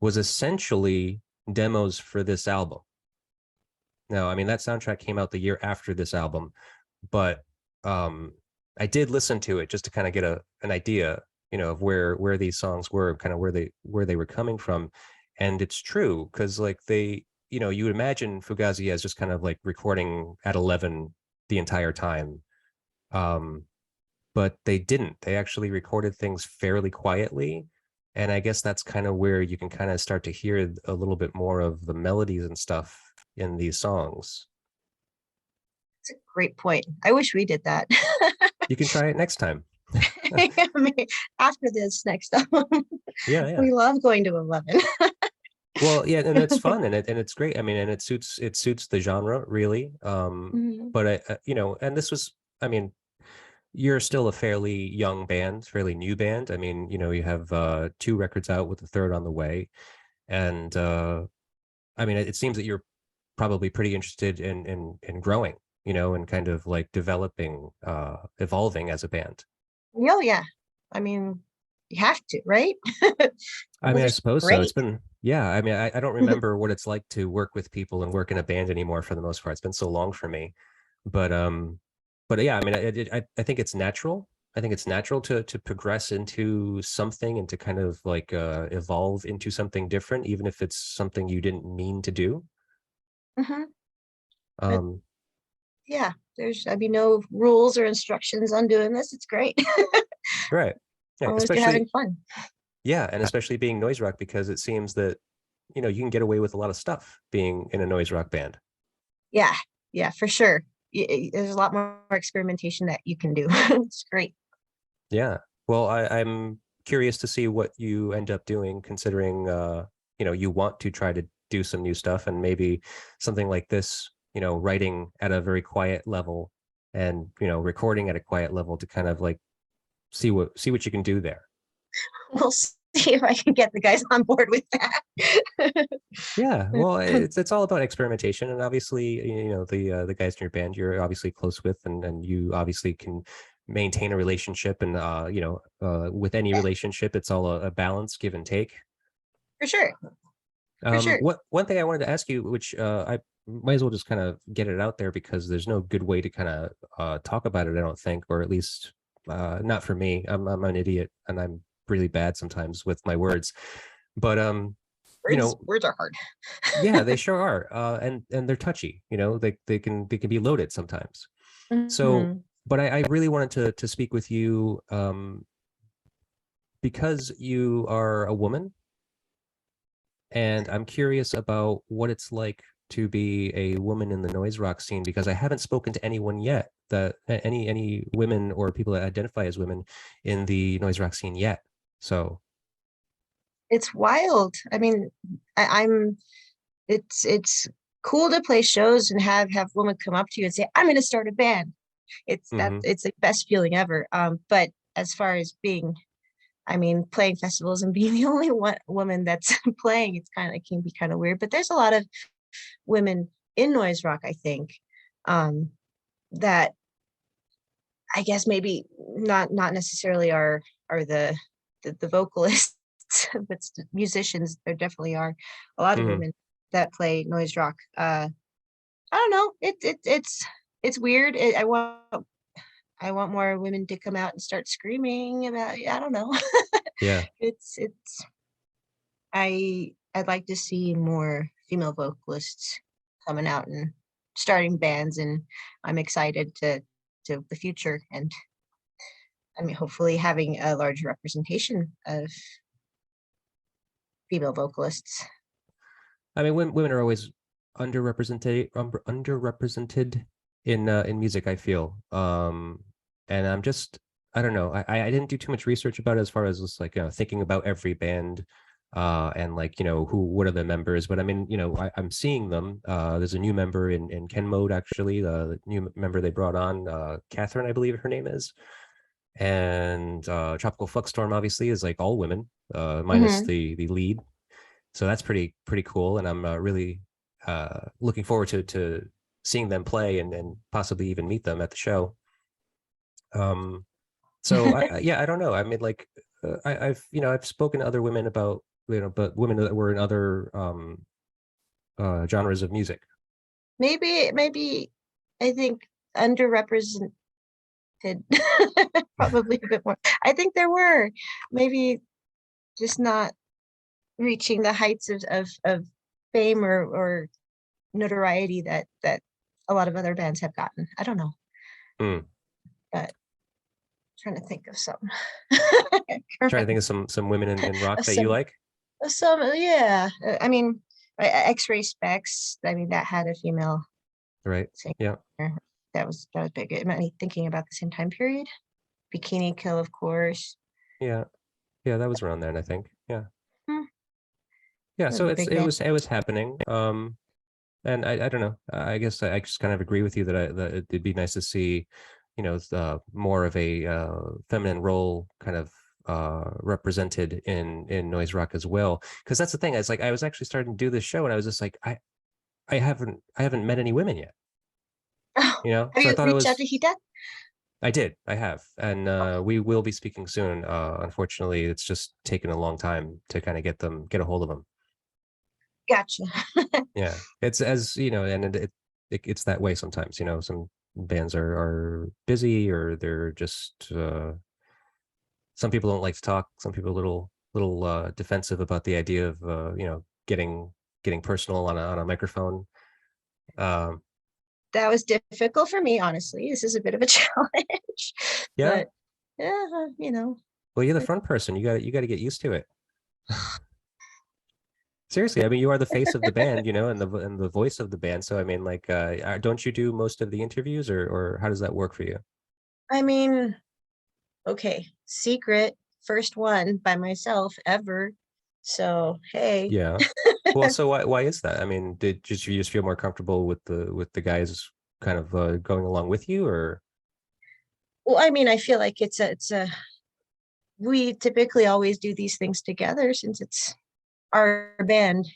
A: was essentially demos for this album. Now, I mean, that soundtrack came out the year after this album, but um, I did listen to it just to kind of get an idea, of where these songs were, kind of where they were coming from. And it's true because like you would imagine Fugazi as just kind of like recording at 11 the entire time. Um, but they didn't. They actually recorded things fairly quietly. And I guess that's kind of where you can kind of start to hear a little bit more of the melodies and stuff in these songs.
B: It's a great point. I wish we did that.
A: You can try it next time.
B: I mean, after this next album,
A: Yeah, yeah.
B: we love going to 11.
A: Well, yeah, and it's fun and it's great. I mean, and it suits the genre really.
B: Mhm.
A: But and this was, I mean, you're still a fairly young band, fairly new band. I mean, you have two records out with the third on the way. And I mean, it seems that you're probably pretty interested in growing, and kind of like developing, evolving as a band.
B: Oh, yeah. I mean, you have to, right?
A: I mean,
B: Those
A: I
B: are
A: suppose so. It's
B: great.
A: been, yeah. I mean, I don't remember what it's like to work with people and work in a band anymore for the most part. It's been so long for me, but yeah. I mean, I think it's natural. I think it's natural to progress into something and to kind of like evolve into something different, even if it's something you didn't mean to do.
B: Hmm. But
A: Um,
B: yeah, I mean, no rules or instructions on doing this. It's great. As
A: right. Yeah,
B: long as you're having
A: especially
B: fun.
A: yeah, and especially being noise rock because it seems that you can get away with a lot of stuff being in a noise rock band.
B: Yeah, yeah, for sure. There's a lot more experimentation that you can do. It's great.
A: Yeah. Well, I'm curious to see what you end up doing, considering you want to try to do some new stuff, and maybe something like this, writing at a very quiet level and, recording at a quiet level to kind of like see what you can do there.
B: We'll see if I can get the guys on board with that.
A: Yeah, well, it's all about experimentation, and obviously, the guys in your band you're obviously close with, and you obviously can maintain a relationship, and with any relationship, it's all a balance, give and take.
B: For sure. For sure.
A: One thing I wanted to ask you, which I might as well just kind of get it out there, because there's no good way to kind of talk about it, I don't think, or at least not for me. I'm an idiot, and I'm really bad sometimes with my words, but
B: words are hard.
A: yeah, they sure are, and they're touchy. They can be loaded sometimes. So, but I really wanted to speak with you because you are a woman, and I'm curious about what it's like to be a woman in the noise rock scene, because I haven't spoken to anyone yet, that any women or people that identify as women in the noise rock scene yet. So
B: it's wild. I mean, it's cool to play shows and have women come up to you and say, I'm going to start a band. It's the best feeling ever. But as far as being, playing festivals and being the only woman that's playing, it can be kind of weird. But there's a lot of women in noise rock, I think, that I guess maybe not necessarily are the vocalists, but musicians. There definitely are a lot of women that play noise rock. I don't know. It's weird. I want more women to come out and start screaming about. I don't know.
A: Yeah.
B: I'd like to see more female vocalists coming out and starting bands, and I'm excited to the future, and hopefully having a larger representation of female vocalists.
A: Women are always underrepresented in music, I feel. And I don't know. I didn't do too much research about it as far as just like thinking about every band and like what are the members, but I'm seeing them. There's a new member in Ken Mode, actually, the new member they brought on, Catherine, I believe her name is. And Tropical Fluxstorm obviously is like all women, minus the lead. So that's pretty cool, and I'm really looking forward to seeing them play and possibly even meet them at the show. So I don't know. I've spoken to other women about but women that were in other genres of music.
B: Maybe I think underrepresented probably a bit more. I think there were maybe just not reaching the heights of fame or notoriety that a lot of other bands have gotten. I don't know. But trying to think of some.
A: Trying to think of some women in rock that you like.
B: Some, yeah. X-Ray Specs. That had a female.
A: Right.
B: Singer.
A: Yeah.
B: That was big. Am I thinking about the same time period? Bikini Kill, of course.
A: Yeah. Yeah, that was around then, I think. Yeah. Yeah, so it was happening. And I don't know. I guess I just kind of agree with you that it'd be nice to see, more of a feminine role kind of represented in noise rock as well. Because that's the thing. It's like I was actually starting to do this show, and I was just like, I haven't met any women yet.
B: Oh,
A: Have
B: so you reached out to Hita?
A: I did. I have, and we will be speaking soon. Unfortunately, it's just taken a long time to kind of get a hold of them.
B: Gotcha.
A: Yeah, it's and it's that way sometimes. Some bands are busy, or they're just some people don't like to talk. Some people are a little defensive about the idea of getting personal on a microphone.
B: That was difficult for me, honestly. This is a bit of a challenge.
A: Yeah.
B: But yeah,
A: Well, you're the front person. You got to get used to it. Seriously, you are the face of the band, and the voice of the band. So don't you do most of the interviews, or how does that work for you?
B: Okay, secret, first one by myself ever. So, hey.
A: Yeah. Well, so why is that? I mean, did just you just feel more comfortable with the guys kind of going along with you, or?
B: Well, I mean, I feel like it's a we typically always do these things together since it's our band,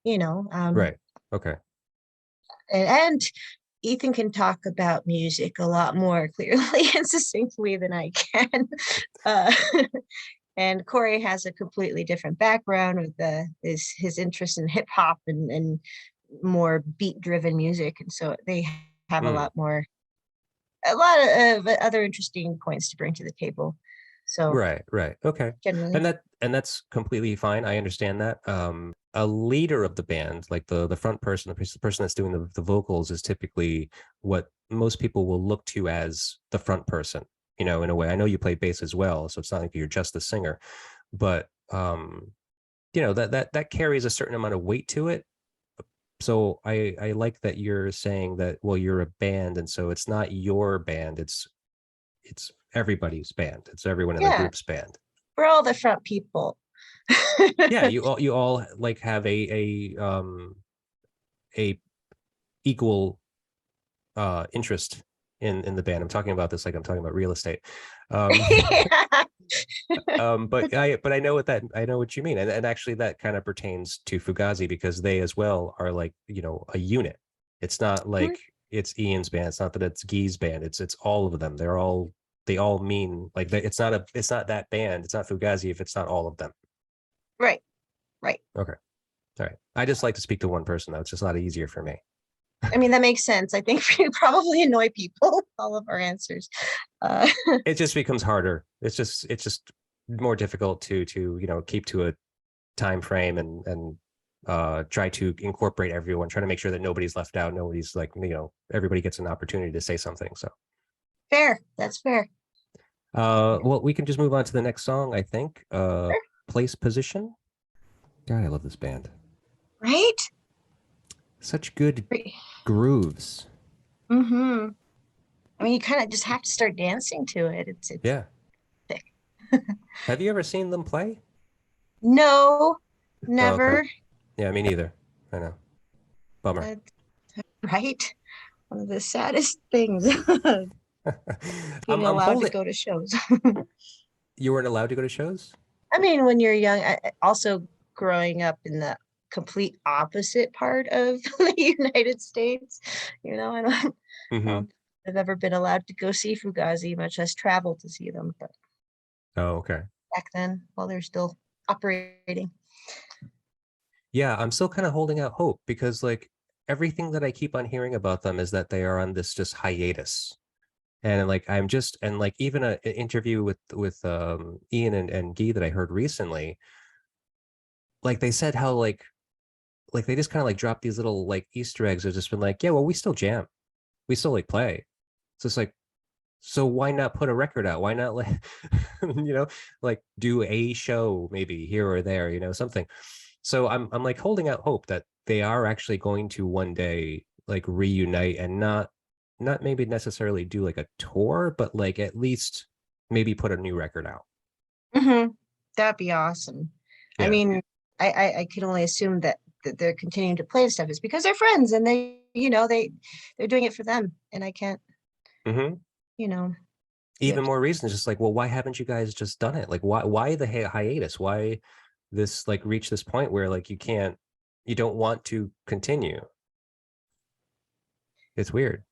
B: you know.
A: Right. Okay.
B: And Ethan can talk about music a lot more clearly and succinctly than I can. Uh, and Corey has a completely different background with his interest in hip hop and more beat driven music, and so they have
A: Mm.
B: a lot of other interesting points to bring to the table. So
A: Right. Okay.
B: generally,
A: And that's completely fine. I understand that. A leader of the band, like the front person, the person that's doing the vocals, is typically what most people will look to as the front person. You know, in a way. I know you play bass as well, so it's not like you're just the singer, but you know, that carries a certain amount of weight to it. So I like that you're saying that, well, you're a band, and so it's not your band, it's everybody's band. It's everyone in the
B: yeah,
A: group's band.
B: we're all the front people.
A: Yeah, you all like have a equal interest in the band. I'm talking about this like I'm talking about real estate. Um but I know I know what you mean. And actually that kind of pertains to Fugazi, because they as well are like, you know, a unit. It's not like it's Ian's band, it's not that it's Guy's band, it's all of them. They all mean like it's not that band, it's not Fugazi if it's not all of them.
B: Right, right.
A: Okay. All right. I just like to speak to one person though. It's just a lot easier for me.
B: I mean, that makes sense. I think we probably annoy people, all of our answers. Uh,
A: It just becomes harder. It's just more difficult to, you know, keep to a time frame and try to incorporate everyone, try to make sure that nobody's left out, nobody's like, you know, everybody gets an opportunity to say something. So
B: fair. That's fair.
A: well, we can just move on to the next song, I think.
B: Sure.
A: Place Position. God, I love this band.
B: Right?
A: Such good
B: Right.
A: grooves.
B: Mm-hmm. I mean, you kind of just have to start dancing to it. It's
A: Yeah.
B: thick.
A: Have you ever seen them play?
B: No,
A: Oh, okay.
B: never.
A: Yeah, me neither. I know. Bummer.
B: Uh, right? One of the saddest things, being
A: I'm
B: allowed to
A: holding.
B: go to shows.
A: You weren't allowed to go to shows?
B: I mean, when you're young, also growing up in the complete opposite part of the United States, I I
A: Mm-hmm.
B: don't think I've ever been allowed to go see Fugazi, much less travel to see them. But
A: Oh, okay.
B: back then, while they're still operating.
A: Yeah, I'm still kind of holding out hope, because like everything that I keep on hearing about them is that they are on this just hiatus. And like I'm just and like even an interview with Ian and Guy that I heard recently, like they said how like they just kind of like dropped these little like Easter eggs. They've just been like, yeah, well, we still jam. We still like play. So it's like, so why not put a record out? Why not like you know, like do a show maybe here or there, you know, something. So I'm like holding out hope that they are actually going to one day like reunite, and not maybe necessarily do like a tour, but like at least maybe put a new record out.
B: Hmm. That'd be awesome. I
A: Yeah.
B: mean, I can only assume that they're continuing to play and stuff is because they're friends and they're doing it for them. And I can't,
A: Hmm.
B: you know, you
A: Even
B: have to,
A: more reasons, just like, well, why haven't you guys just done it? Like, why the hiatus? Why this like reach this point where like you don't want to continue? It's weird.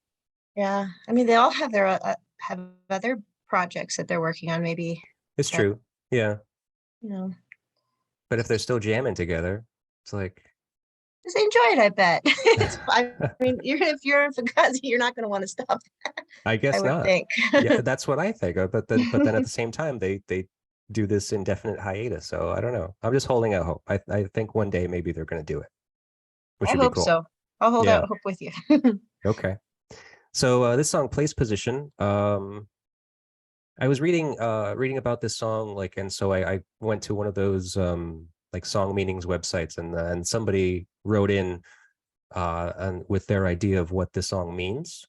B: yeah. I mean, they all have have other projects that they're working on, maybe
A: It's
B: that,
A: true. Yeah.
B: you know,
A: But if they're still jamming together, it's like,
B: 'cause they enjoy it, I bet. I mean, if you're in Fugazi, you're not going to want to stop,
A: I
B: I
A: guess
B: would
A: not.
B: think.
A: Yeah, that's what I think. But then at the same time, they do this indefinite hiatus. So I don't know. I'm just holding out hope. I think one day maybe they're going to do it, which
B: I
A: would be
B: hope
A: cool.
B: so. I'll hold
A: Yeah.
B: out hope with you.
A: Okay. So this song, Place Position. I was reading about this song, like, and so I went to one of those like song meanings websites, and somebody wrote in and with their idea of what this song means.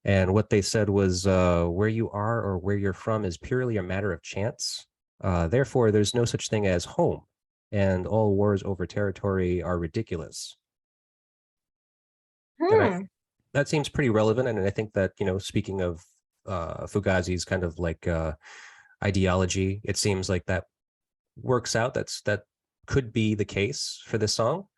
A: And what they said was, where you are or where you're from is purely a matter of chance. Therefore, there's no such thing as home. and all wars over territory are ridiculous. And
B: Hmm.
A: that seems pretty relevant. And I think that, speaking of Fugazi's kind of like ideology, it seems like that works out. That could be the case for this song.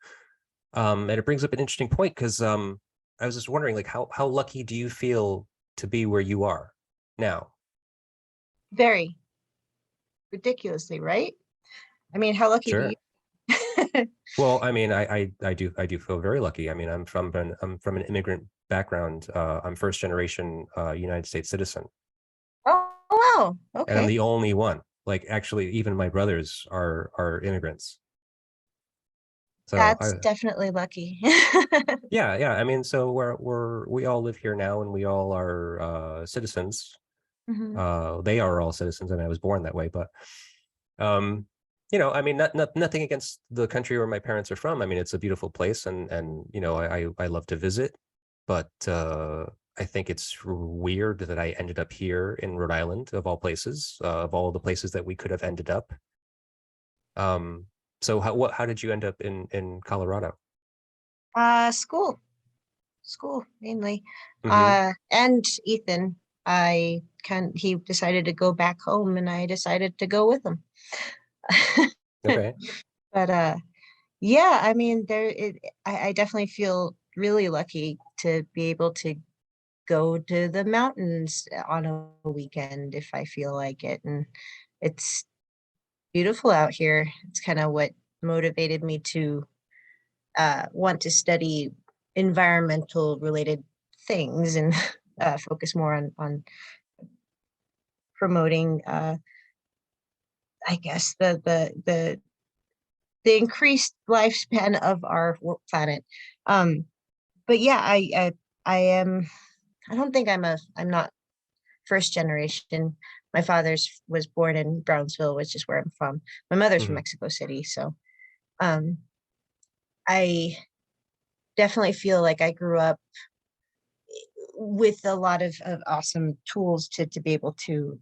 A: And it brings up an interesting point because I was just wondering, like, how lucky do you feel to be where you are now?
B: Very ridiculously, right? I mean, how lucky do
A: Sure.
B: you?
A: Well, I mean, I do feel very lucky. I mean, I'm from an immigrant background. I'm first generation United States citizen,
B: Oh, wow.
A: and I'm
B: Okay.
A: the only one. Like, actually, even my brothers are immigrants. So
B: That's definitely lucky.
A: yeah. I mean, so we all live here now, and we all are citizens.
B: Mhm.
A: They are all citizens, and I was born that way. But um, I mean, nothing against the country where my parents are from. I mean, it's a beautiful place, and I love to visit. But I think it's weird that I ended up here in Rhode Island, of all places, of all the places that we could have ended up. Um, so how did you end up in Colorado?
B: School. School mainly.
A: Hmm.
B: And Ethan, he decided to go back home and I decided to go with him.
A: Okay.
B: But yeah, I mean I definitely feel really lucky to be able to go to the mountains on a weekend if I feel like it. And it's beautiful out here. It's kind of what motivated me to want to study environmental related things and focus more on promoting, I guess, the increased lifespan of our planet. Um, but yeah, I am. I don't think I'm not first generation. My father's was born in Brownsville, which is where I'm from. My mother's from
A: Hmm.
B: Mexico City, so um, I definitely feel like I grew up with a lot of awesome tools to be able to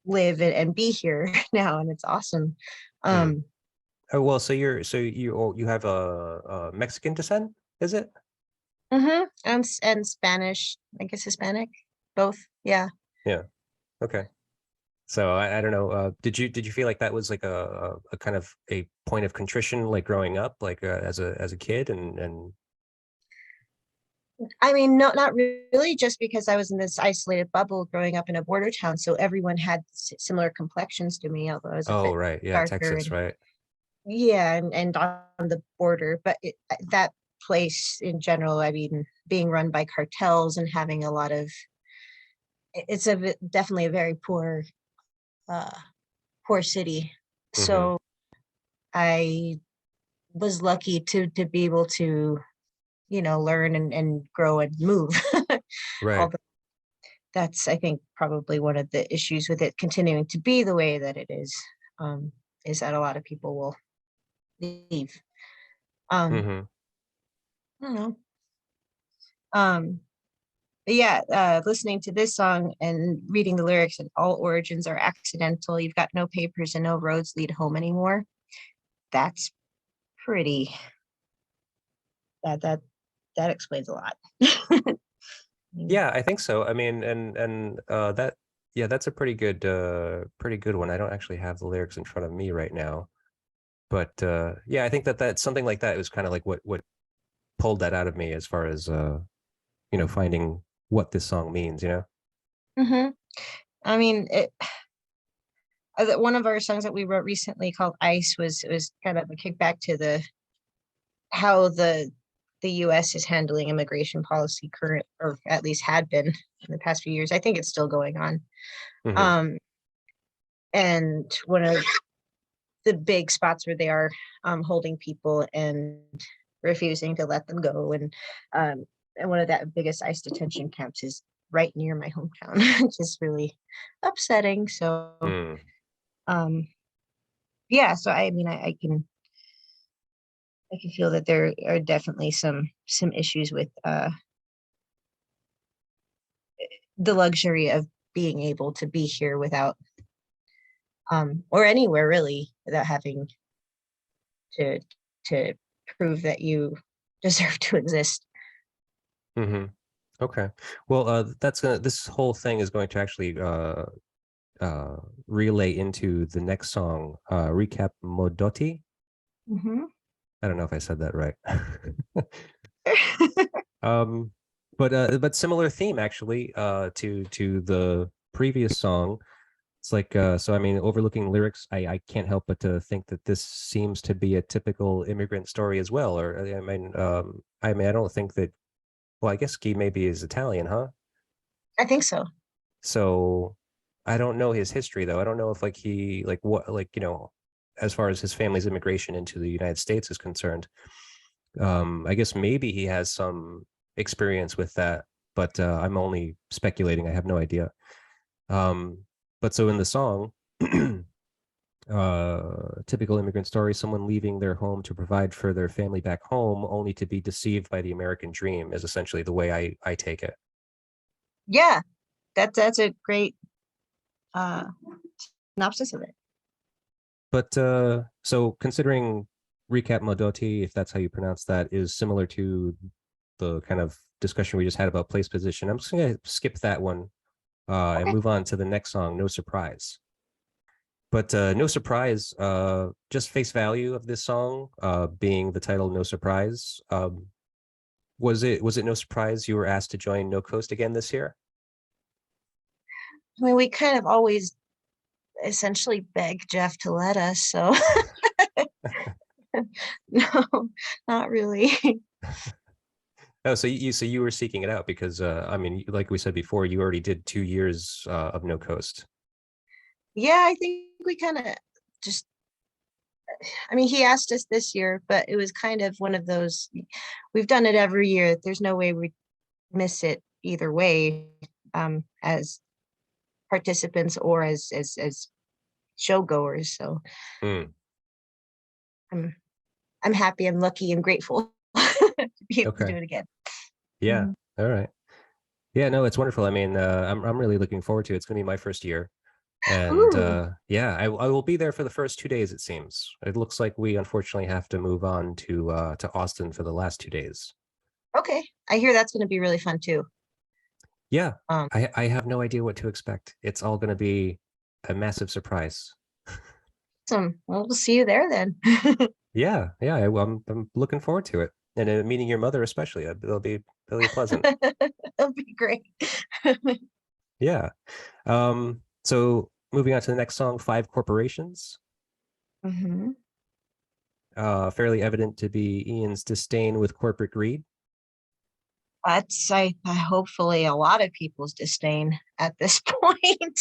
B: live and be here now, and it's awesome.
A: Hmm.
B: Um,
A: Oh, well, so you have a Mexican descent, is it?
B: and Spanish, I guess Hispanic, both. Yeah.
A: Yeah. Okay. So I don't know. Did you feel like that was like a kind of a point of contrition, like growing up, like as a kid, and
B: I mean, no, not really, just because I was in this isolated bubble growing up in a border town, so everyone had similar complexions to me, although I was a
A: oh
B: bit
A: right, yeah,
B: darker
A: Texas,
B: and
A: right?
B: yeah, and on the border. But that place in general, I mean, being run by cartels and having a lot of, it's definitely a very uh, poor city.
A: Hmm.
B: So I was lucky to be able to, learn and grow and move.
A: Right.
B: Although that's, I think, probably one of the issues with it continuing to be the way that it um, is that a lot of people will leave. Um,
A: Hmm.
B: I don't know. Um, but yeah, listening to this song and reading the lyrics, and all origins are accidental. You've got no papers and no roads lead home anymore. That's pretty. That that that explains a lot. Mm.
A: Yeah, I think so. I mean, and that yeah, that's a pretty good one. I don't actually have the lyrics in front of me right now, but yeah, I think that something like that was kind of like what pulled that out of me as far as finding what this song means.
B: hmm I mean, one of our songs that we wrote recently called "Ice" was kind of a kickback to the how the U.S. is handling immigration policy current, or at least had been in the past few years. I think it's still going on.
A: Hmm.
B: Um, and one of the big spots where they are holding people and refusing to let them go, and one of that biggest ICE detention camps is right near my hometown, which is really upsetting. So
A: Mm.
B: um, yeah, so I mean, I can feel that there are definitely some issues with the luxury of being able to be here without or anywhere really without having to to prove that you deserve to exist.
A: Mm-hmm. Okay. Well, this whole thing is going to actually relay into the next song, Recap Modotti.
B: Mm-hmm.
A: I don't know if I said that right. um, but similar theme actually to the previous song. It's like so I mean, overlooking lyrics, I can't help but to think that this seems to be a typical immigrant story as well. Or I mean I don't think that, well, I guess Guy maybe is Italian, huh?
B: I think so.
A: So I don't know his history though. I don't know if what as far as his family's immigration into the United States is concerned. I guess maybe he has some experience with that, but I'm only speculating. I have no idea. But so in the song, typical immigrant story, someone leaving their home to provide for their family back home, only to be deceived by the American dream, is essentially the way I take it.
B: Yeah, that's a great synopsis of it.
A: But so considering Recap Modotti, if that's how you pronounce that, is similar to the kind of discussion we just had about place position, I'm just going to skip that one and
B: Okay.
A: move on to the next song, No Surprise. But No Surprise, just face value of this song being the title No Surprise. Was it no surprise you were asked to join No Coast again this year?
B: I mean, we kind of always essentially beg Jeff to let us, so no, not really.
A: Oh, so you were seeking it out because I mean, like we said before, you already did 2 years of No Coast.
B: Yeah, I think we kind of just, I mean, he asked us this year, but it was kind of one of those, we've done it every year. There's no way we miss it either way, as participants or as show goers. So
A: Hmm.
B: I'm I'm happy, I'm lucky, and grateful to be able to
A: Okay.
B: do it again.
A: Yeah.
B: Mhm.
A: All right. Yeah. No, it's wonderful. I mean, I'm really looking forward to it. It's going to be my first year, and
B: Ooh,
A: yeah, I will be there for the first 2 days. It seems. It looks like we unfortunately have to move on to Austin for the last 2 days.
B: okay. I hear that's going to be really fun too.
A: Yeah.
B: Um,
A: I have no idea what to expect. It's all going to be a massive surprise.
B: awesome. Well, we'll see you there then.
A: Yeah. Yeah. I'm looking forward to it, and meeting your mother especially. It'll be pleasant.
B: That'll be great.
A: Yeah. So moving on to the next song, Five Corporations.
B: Hmm.
A: Fairly evident to be Ian's disdain with corporate greed.
B: That's I hopefully a lot of people's disdain at this point.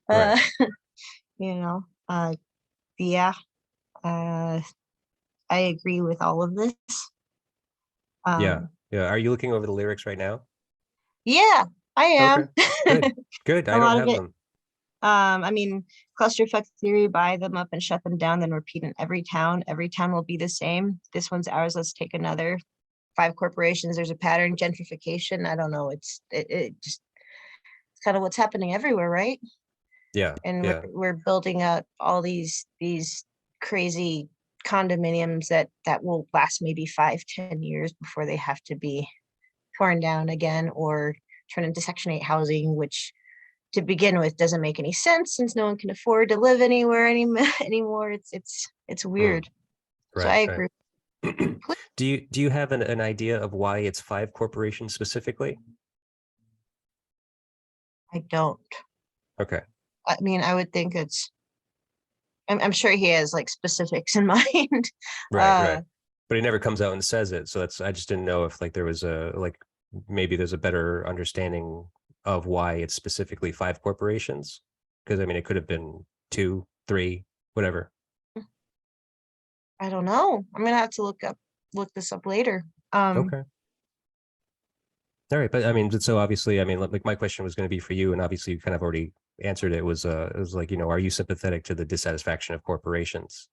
A: Right.
B: Uh, you know, yeah, uh, I agree with all of this.
A: Yeah.
B: Um,
A: Yeah. Are you looking over the lyrics right now?
B: yeah, I
A: Okay.
B: am.
A: Good. Good.
B: A
A: I don't
B: lot of
A: have
B: it.
A: them.
B: I mean, clusterfuck theory, buy them up and shut them down, then repeat in every town. Every town will be the same. This one's ours. Let's take another. Five corporations. There's a pattern. Gentrification. I don't know. It just it's kind of what's happening everywhere, right?
A: Yeah.
B: And
A: Yeah.
B: we're building out all these crazy condominiums that will last maybe 5-10 years before they have to be torn down again or turn into Section 8 housing, which to begin with doesn't make any sense since no one can afford to live anywhere anymore. It's
A: Mm,
B: weird. So I
A: right. Right.
B: agree.
A: Do you have an idea of why it's five corporations specifically?
B: I don't.
A: Okay.
B: I mean, I would think I'm sure he has like specifics in mind.
A: Right.
B: Uh,
A: Right. But he never comes out and says it. So I just didn't know if like there was maybe there's a better understanding of why it's specifically five corporations. Because I mean, it could have been two, three, whatever.
B: I don't know. I'm gonna have to look this up later.
A: Okay. All right. But I mean, so obviously, I mean, like my question was going to be for you, and obviously you kind of already answered it. It was like, are you sympathetic to the dissatisfaction of corporations,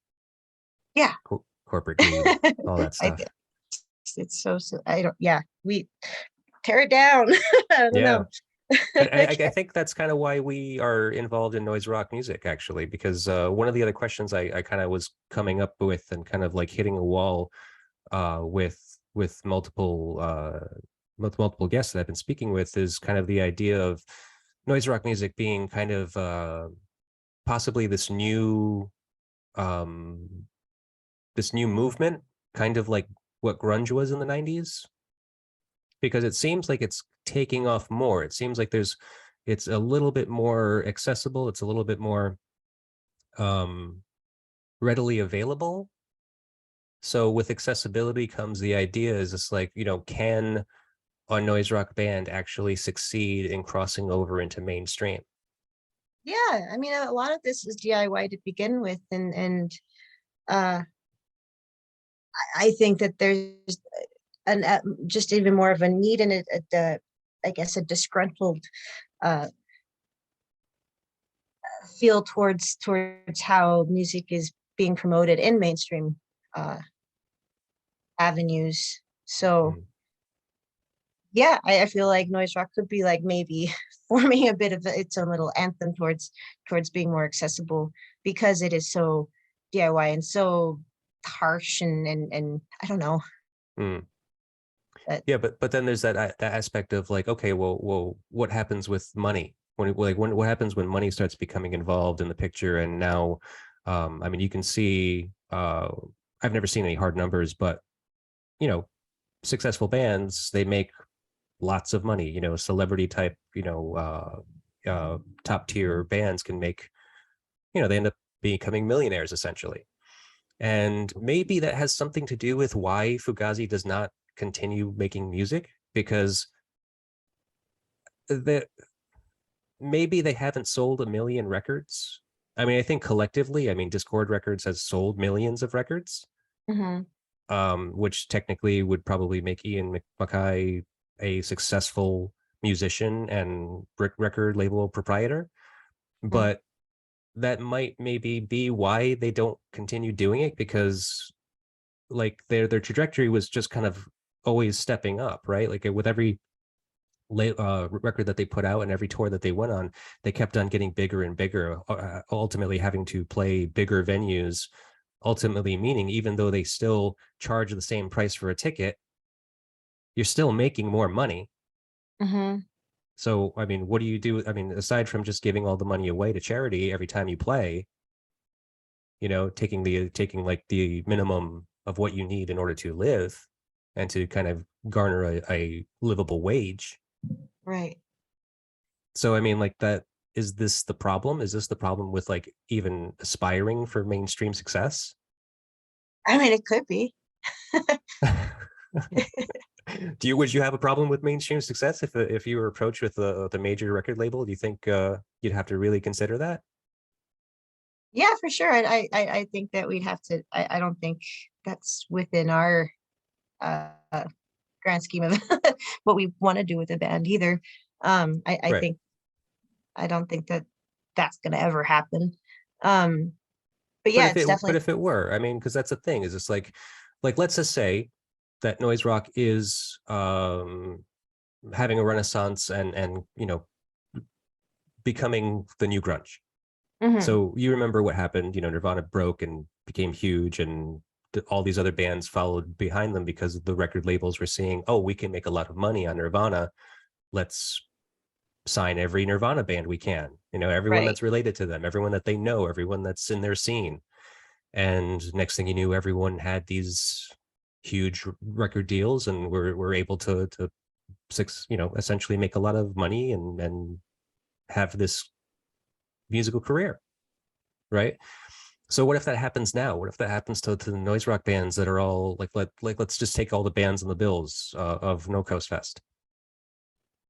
B: Yeah.
A: corporate greed, all that
B: I
A: stuff?
B: it's so I don't, yeah, we tear it down. I don't
A: Yeah.
B: know.
A: I think that's kind of why we are involved in noise rock music, actually, because one of the other questions I kind of was coming up with and kind of like hitting a wall with multiple guests that I've been speaking with is kind of the idea of noise rock music being kind of possibly um, this new movement, kind of like what grunge was in the 90s, because it seems like it's taking off more. It seems like it's a little bit more accessible. It's a little bit more readily available. So with accessibility comes the idea is it's like, can a noise rock band actually succeed in crossing over into mainstream?
B: Yeah, I mean, a lot of this is DIY to begin with, and uh, I think that there's an just even more of a need and I guess a disgruntled uh, feel towards how music is being promoted in mainstream uh, avenues. So yeah, I feel like noise rock could be like maybe forming a bit of its own little anthem towards being more accessible, because it is so DIY and so harsh and I don't know.
A: Mm.
B: But
A: Yeah, but then there's that aspect of like, okay, well, what happens with money when what happens when money starts becoming involved in the picture? And now, I mean, you can see, I've never seen any hard numbers, but successful bands, they make lots of money. Celebrity type, top tier bands can make, they end up becoming millionaires essentially. And maybe that has something to do with why Fugazi does not continue making music, because the maybe they haven't sold a million records. I mean, I think collectively, I mean, Discord Records has sold millions of records,
B: mhm,
A: which technically would probably make Ian MacKay a successful musician and record label proprietor.
B: mm,
A: But that might maybe be why they don't continue doing it, because like their trajectory was just kind of always stepping up, right? Like with every record that they put out and every tour that they went on, they kept on getting bigger and bigger, ultimately having to play bigger venues, ultimately meaning even though they still charge the same price for a ticket, you're still making more money.
B: mhm.
A: So I mean, what do you do? I mean, aside from just giving all the money away to charity every time you play, taking like the minimum of what you need in order to live and to kind of garner a livable wage.
B: Right.
A: So I mean, like that, is this the problem? Is this the problem with like even aspiring for mainstream success?
B: I mean, it could be.
A: Would you have a problem with mainstream success if you were approached with the major record label? Do you think you'd have to really consider that?
B: Yeah, for sure. I think that we'd have to. I don't think that's within our uh, grand scheme of what we want to do with the band either. I
A: Right.
B: think I don't think that that's gonna ever happen. Um, but
A: But
B: yeah, it's definitely.
A: if it were, I mean, because that's the thing, is it's like let's just say that noise rock is having a renaissance and becoming the new grunge.
B: Mhm,
A: So you remember what happened, Nirvana broke and became huge, and all these other bands followed behind them because the record labels were seeing, oh, we can make a lot of money on Nirvana. Let's sign every Nirvana band we can, everyone
B: right.
A: that's related to them, everyone that they know, everyone that's in their scene. And next thing you knew, everyone had these huge record deals and were able to essentially make a lot of money and have this musical career, right? So what if that happens now? What if that happens to the noise rock bands that are all let's just take all the bands on the bills of No Coast Fest.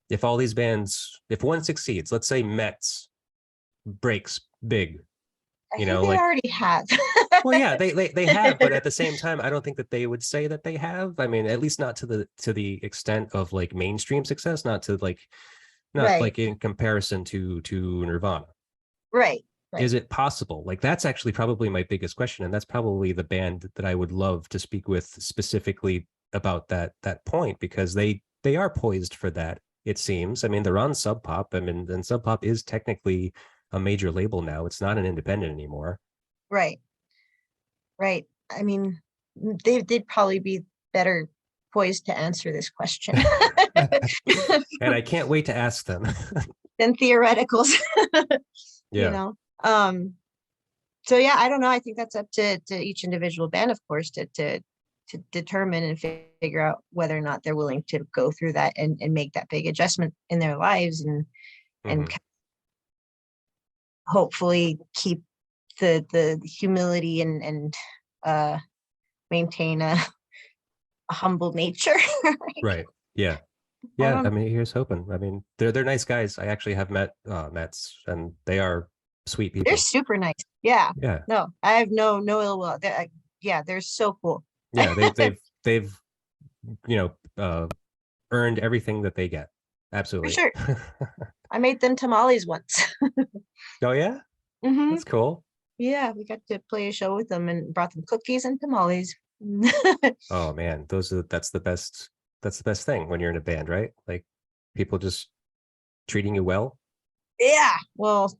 A: If all these bands, if one succeeds, let's say Mets breaks big,
B: I think they
A: like,
B: already have.
A: well, yeah, they have, but at the same time, I don't think that they would say that they have. I mean, at least not to the extent of like mainstream success, not
B: Right,
A: like in comparison to Nirvana.
B: right, right.
A: Is it possible? Like that's actually probably my biggest question, and that's probably the band that I would love to speak with specifically about that point, because they are poised for that. it seems. I mean, they're on Sub Pop. I mean, and Sub Pop is technically a major label now. It's not an independent anymore.
B: Right. Right. I mean, they'd probably be better poised to answer this question.
A: And I can't wait to ask them.
B: Than theoreticals.
A: Yeah.
B: You know. So yeah, I don't know. I think that's up to each individual band, of course, to determine and figure out whether or not they're willing to go through that and make that big adjustment in their lives and hopefully keep the humility and maintain a humble nature.
A: Right. Yeah. Yeah. I mean, here's hoping. I mean, they're nice guys. I actually have met Mets, and they are sweet people.
B: They're super nice. Yeah.
A: Yeah.
B: No, I have no ill will. They're so cool.
A: Yeah, they've earned everything that they get. Absolutely.
B: For sure. I made them tamales once.
A: Oh yeah?
B: Mm-hmm.
A: That's cool.
B: Yeah, we got to play a show with them and brought them cookies and tamales.
A: Oh man, that's the best thing when you're in a band, right? Like people just treating you well.
B: Yeah. Well,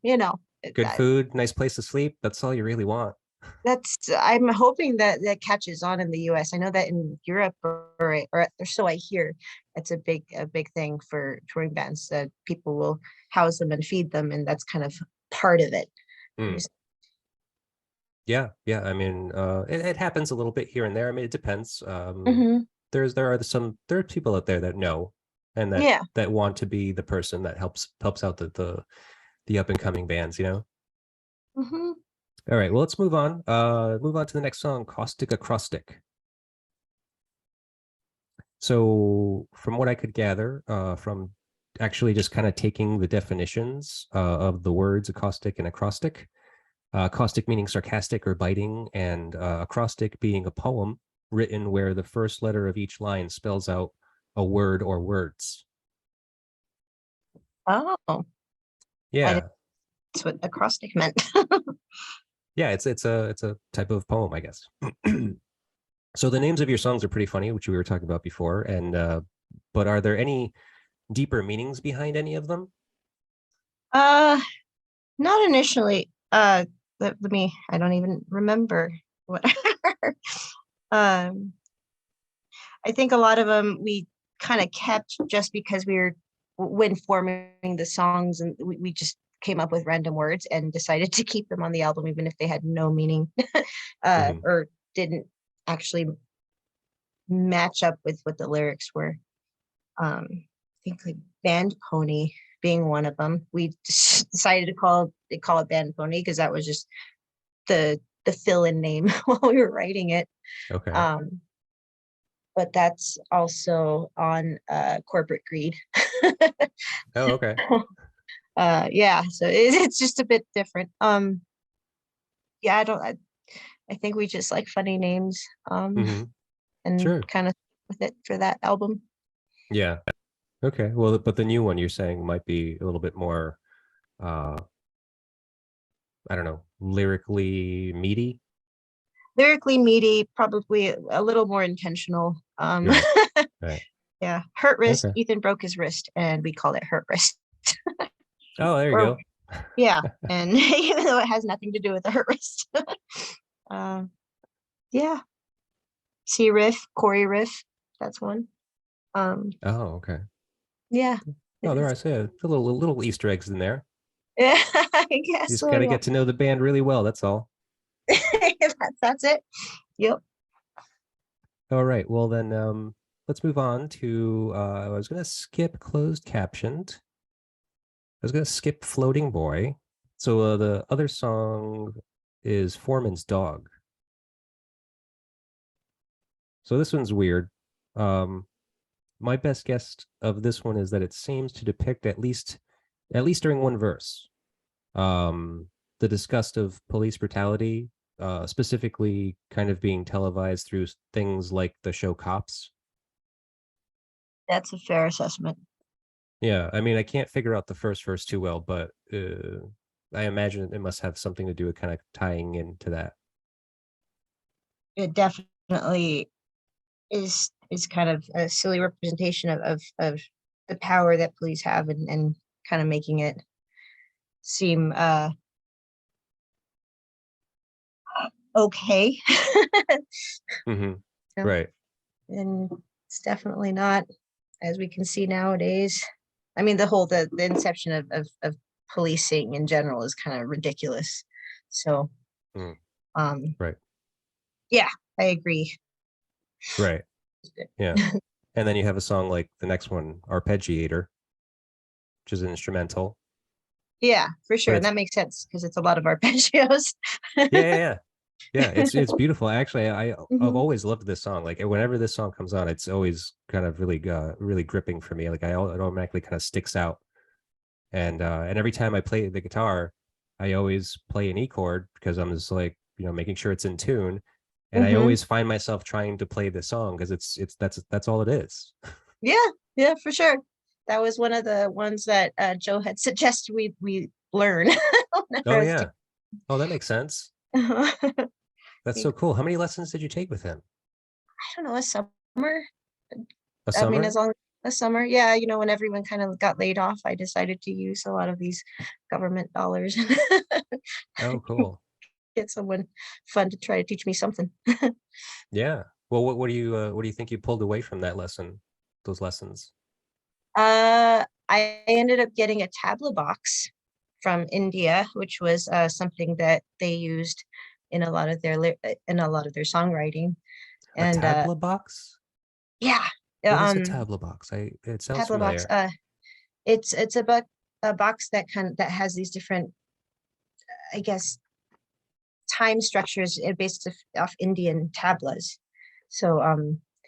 A: good food, nice place to sleep. That's all you really want.
B: I'm hoping that catches on in the US. I know that in Europe or so I hear, it's a big thing for touring bands that people will house them and feed them, and that's kind of part of it.
A: Yeah. I mean, it happens a little bit here and there. I mean, it depends. There are people out there that know and that want to be the person that helps out the up and coming bands, All right, well, let's move on. Move on to the next song, Caustic Acrostic. So from what I could gather, from actually just kind of taking the definitions of the words acoustic and acrostic, caustic meaning sarcastic or biting, and acrostic being a poem written where the first letter of each line spells out a word or words.
B: Oh.
A: Yeah.
B: That's what acrostic meant.
A: Yeah, it's a type of poem, I guess. So the names of your songs are pretty funny, which we were talking about before, and but are there any deeper meanings behind any of them?
B: Not initially. Let me, I don't even remember what. I think a lot of them we kind of kept just because when forming the songs, and we just came up with random words and decided to keep them on the album, even if they had no meaning or didn't actually match up with what the lyrics were. I think like Band Pony being one of them. We decided to call it Band Pony because that was just the fill-in name while we were writing it.
A: Okay.
B: But that's also on Corporate Greed.
A: Oh, okay.
B: Yeah, so it's just a bit different. Yeah, I think we just like funny names. And kind of with it for that album.
A: Yeah. Okay. Well, but the new one you're saying might be a little bit more I don't know, lyrically meaty.
B: Lyrically meaty, probably a little more intentional.
A: Right.
B: Yeah. Hurt Wrist.
A: Okay.
B: Ethan broke his wrist and we call it Hurt Wrist.
A: Oh, there you go.
B: Yeah. And even though it has nothing to do with the hurt wrist. Yeah. C riff, Corey riff. That's one.
A: Oh, okay.
B: Yeah.
A: Oh, there I say a little Easter eggs in there.
B: Yeah, I guess.
A: You just gotta get to know the band really well. That's all.
B: That's it. Yep.
A: All right. Well, then let's move on to. I was gonna skip closed captioned. I was gonna skip Floating Boy. So the other song is Foreman's Dog. So this one's weird. My best guess of this one is that it seems to depict at least during one verse, the disgust of police brutality, specifically kind of being televised through things like the show Cops.
B: That's a fair assessment.
A: Yeah, I mean, I can't figure out the first verse too well, but I imagine it must have something to do with kind of tying into that.
B: It definitely is kind of a silly representation of the power that police have, and kind of making it seem okay.
A: Mm-hmm.
B: You know,
A: Right.
B: and it's definitely not, as we can see nowadays. I mean, the inception of policing in general is kind of ridiculous. So
A: Mm.
B: um
A: Right.
B: yeah, I agree.
A: Right. Yeah. And then you have a song like the next one, Arpeggiator, which is an instrumental,
B: Yeah, for
A: but
B: sure. And
A: it's
B: that makes sense because it's a lot of arpeggios.
A: yeah, yeah, yeah. Yeah, it's beautiful. Actually, I've
B: Mhm,
A: always loved this song. Like whenever this song comes on, it's always kind of really gripping for me. Like it automatically kind of sticks out. And every time I play the guitar, I always play an E chord because I'm just like, making sure it's in tune. And I
B: mhm.
A: always find myself trying to play this song because that's all it is.
B: Yeah, yeah, for sure. That was one of the ones that Joe had suggested we learn whenever
A: Oh
B: I was
A: yeah. Oh, that makes sense.
B: doing.
A: That's so cool. How many lessons did you take with him?
B: I don't know, a summer.
A: A
B: I mean, as
A: summer?
B: long a summer, yeah, when everyone kind of got laid off, I decided to use a lot of these government dollars.
A: Oh, cool.
B: Get someone fun to try to teach me something.
A: Yeah. Well, what do you think you pulled away from that lesson, those lessons?
B: I ended up getting a tabla box from India, which was something that they used in a lot of in a lot of their songwriting.
A: A
B: And
A: tabla box?
B: yeah,
A: What is a
B: um,
A: tabla box? It sounds
B: tabla box.
A: familiar.
B: It's a box that has these different, I guess, time structures based off Indian tablas. So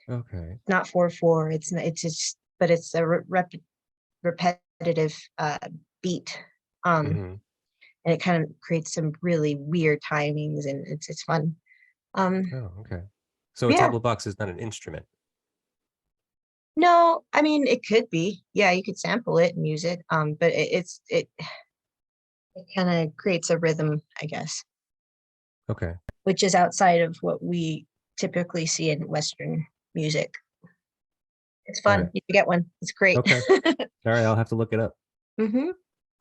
A: Okay.
B: not 4/4. It's just, but it's a repetitive beat. Um,
A: Hmm.
B: and it kind of creates some really weird timings, and it's fun. Um,
A: Oh, okay. So a
B: yeah.
A: tabla box is not an instrument.
B: No, I mean it could be. Yeah, you could sample it and use it. But it kind of creates a rhythm, I guess,
A: Okay.
B: which is outside of what we typically see in Western music. It's
A: All
B: fun.
A: right.
B: You can get one. It's great.
A: Okay. All right. I'll have to look it up.
B: Hmm.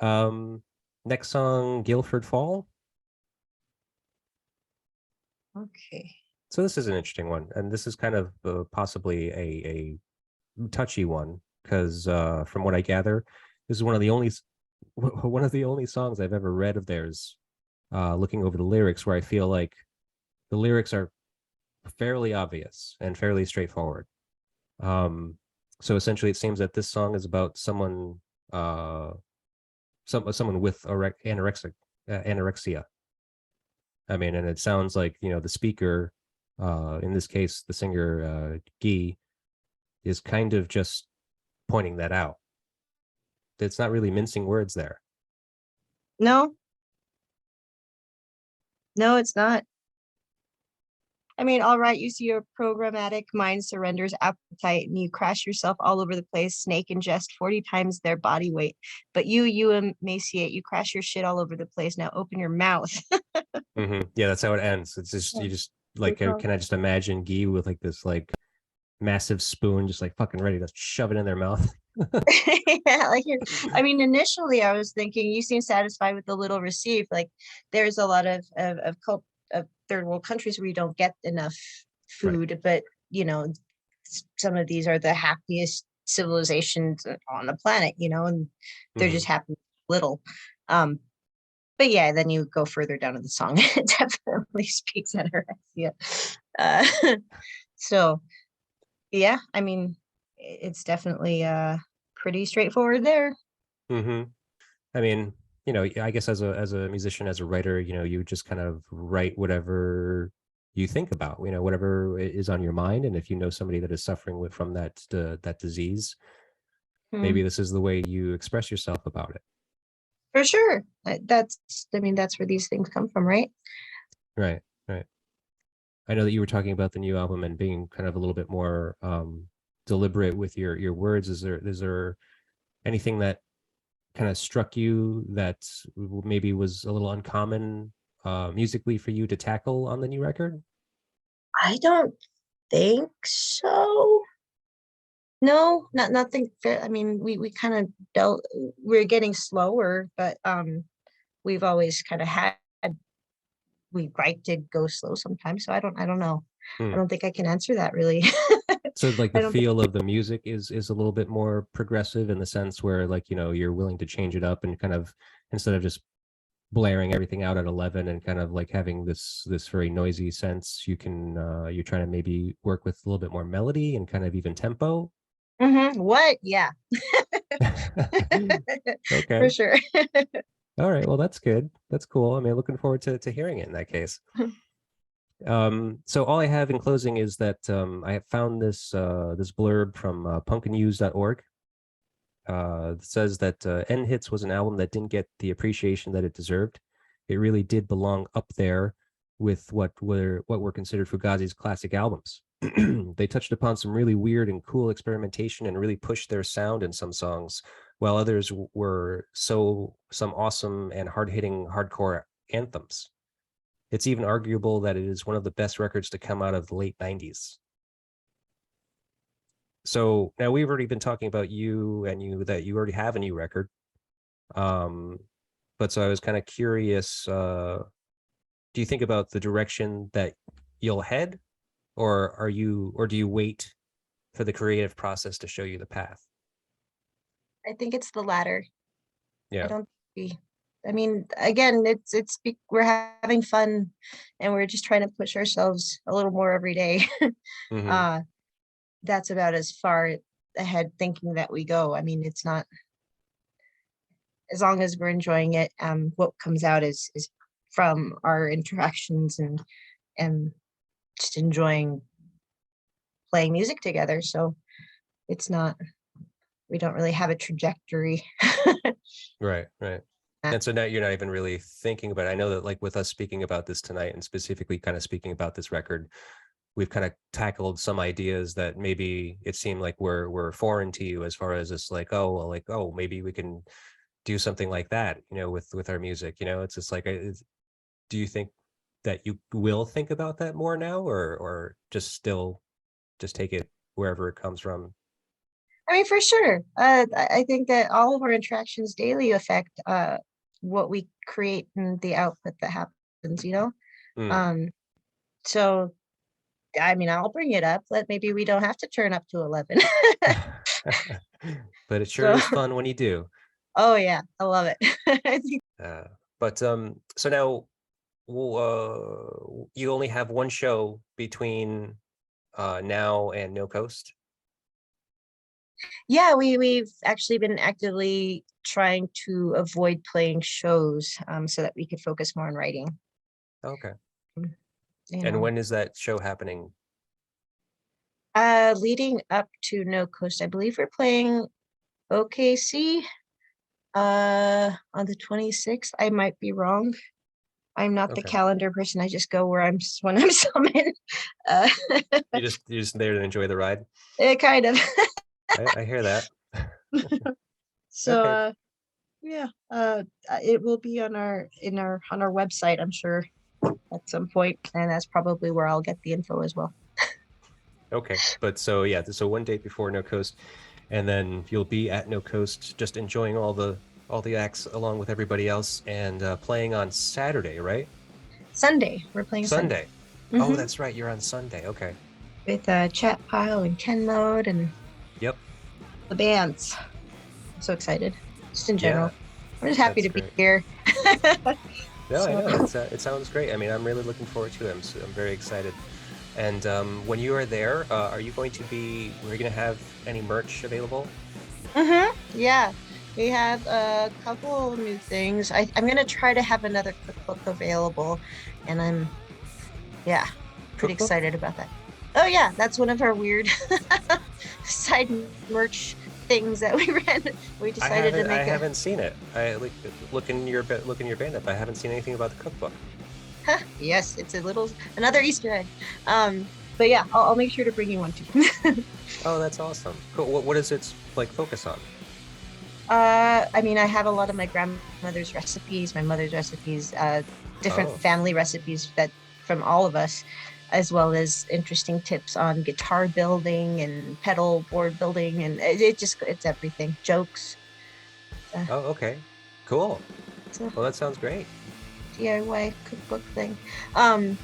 A: Um, Next song, Guilford Fall.
B: Okay.
A: So this is an interesting one, and this is kind of possibly a touchy one because from what I gather, this is one of the only songs I've ever read of theirs. Looking over the lyrics, where I feel like the lyrics are fairly obvious and fairly straightforward. Um, so essentially, it seems that this song is about uh, someone with anorexia. I mean, and it sounds like the speaker, in this case, the singer Guy, is kind of just pointing that out. It's not really mincing words there.
B: No, no, it's not. I mean, all right, you see your programmatic mind surrenders appetite and you crash yourself all over the place, snake ingest 40 times their body weight. But you emaciate, you crash your shit all over the place. Now open your mouth.
A: Yeah, that's how it ends. It's just
B: Yeah,
A: you just like can I just imagine Guy with like this like massive spoon, just like fucking ready to shove it in their mouth.
B: yeah, like I mean, initially I was thinking you seem satisfied with the little received. Like there's a lot of third world countries where you don't get enough
A: Right.
B: food, but some of these are the happiest civilizations on the planet, and they're
A: Hmm.
B: just happy little. Um, but yeah, then you go further down in the song, it definitely speaks anorexia. Uh, so yeah, I mean, it's definitely pretty straightforward there.
A: Hmm. I mean, I guess as a musician, as a writer, you just kind of write whatever you think about, whatever is on your mind. And if you know somebody that is suffering from that disease, maybe
B: Mm,
A: this is the way you express yourself about it.
B: for sure. I mean, that's where these things come from, right?
A: Right. Right. I know that you were talking about the new album and being kind of a little bit more deliberate with your words. Is there anything that kind of struck you that maybe was a little uncommon musically for you to tackle on the new record?
B: I don't think so. No, nothing. I mean, we kind of dealt. We're getting slower, but we've always kind of had. We like to go slow sometimes, so I don't know. I
A: Hmm.
B: don't think I can answer that really.
A: So like the
B: I don't think.
A: feel of the music is a little bit more progressive in the sense where like, you're willing to change it up and kind of instead of just blaring everything out at 11 and kind of like having this very noisy sense, you're trying to maybe work with a little bit more melody and kind of even tempo.
B: What? Yeah,
A: Okay.
B: for sure.
A: All right. Well, that's good. That's cool. I mean, looking forward to hearing it in that case. So all I have in closing is that I have found this blurb from punkanduse.org. That says that End Hits was an album that didn't get the appreciation that it deserved. It really did belong up there with what were considered Fugazi's classic albums. They touched upon some really weird and cool experimentation and really pushed their sound in some songs, while others were some awesome and hard-hitting hardcore anthems. It's even arguable that it is one of the best records to come out of the late 90s. So now we've already been talking about that you already have a new record. Um, but so I was kind of curious, do you think about the direction that you'll head, or do you wait for the creative process to show you the path?
B: I think it's the latter. I
A: Yeah.
B: don't. I mean, again, we're having fun, and we're just trying to push ourselves a little more every day.
A: Hmm.
B: uh, that's about as far ahead thinking that we go. I mean, it's not as long as we're enjoying it. What comes out is from our interactions and just enjoying playing music together. So it's not. We don't really have a trajectory.
A: Right, right. And so now you're not even really thinking about it. I know that like with us speaking about this tonight and specifically kind of speaking about this record, we've kind of tackled some ideas that maybe it seemed like were foreign to you as far as it's like, oh, well, like, oh, maybe we can do something like that, with our music. It's just like, do you think that you will think about that more now, or just still just take it wherever it comes from?
B: I mean, for sure. I think that all of our interactions daily affect what we create and the output that happens, you know?
A: Hmm.
B: Um, so, I mean, I'll bring it up. Maybe we don't have to turn up to 11.
A: But it sure
B: So,
A: is fun when you do.
B: oh yeah, I love it. I think,
A: But so now, well, you only have one show between now and No Coast.
B: yeah, we've actually been actively trying to avoid playing shows so that we could focus more on writing.
A: Okay.
B: Mm, You
A: And
B: know,
A: when is that show happening?
B: leading up to No Coast, I believe we're playing OKC on the 26th. I might be wrong. I'm not the
A: Okay.
B: calendar person. I just go where when I'm summoned. Uh,
A: You're just there to enjoy the ride.
B: kind of.
A: I hear that.
B: So
A: Okay.
B: yeah, it will be on our website, I'm sure, at some point, and that's probably where I'll get the info as well.
A: Okay. But so yeah, so one date before No Coast, and then you'll be at No Coast just enjoying all the acts along with everybody else and playing on Saturday, right?
B: Sunday, we're playing Sunday.
A: Sunday. Oh,
B: hmm
A: that's right. You're on Sunday. Okay.
B: With Chat Pile and Ken Mode and
A: Yep.
B: the bands. I'm so excited. Just in
A: Yeah,
B: general. I'm just happy
A: that's
B: to be
A: great.
B: here.
A: No, I
B: So
A: know it sounds great. I mean, I'm really looking forward to it. I'm very excited. And when you are there, are you going to have any merch available?
B: yeah, we have a couple new things. I'm gonna try to have another cookbook available, and yeah, pretty
A: Cookbook?
B: excited about that. Oh yeah, that's one of our weird side merch things that we ran. We
A: I
B: decided to
A: haven't I
B: make a.
A: haven't seen it. I like look in your band up. I haven't seen anything about the cookbook.
B: Yes, it's another Easter egg. But yeah, I'll make sure to bring you one too.
A: Oh, that's awesome. Cool. What does it like focus on?
B: I mean, I have a lot of my grandmother's recipes, my mother's recipes, different
A: Oh,
B: family recipes that from all of us. as well as interesting tips on guitar building and pedal board building, and it's everything. Jokes. Uh,
A: Oh, okay. Cool.
B: it's a
A: Well, that sounds great.
B: DIY cookbook thing. Um,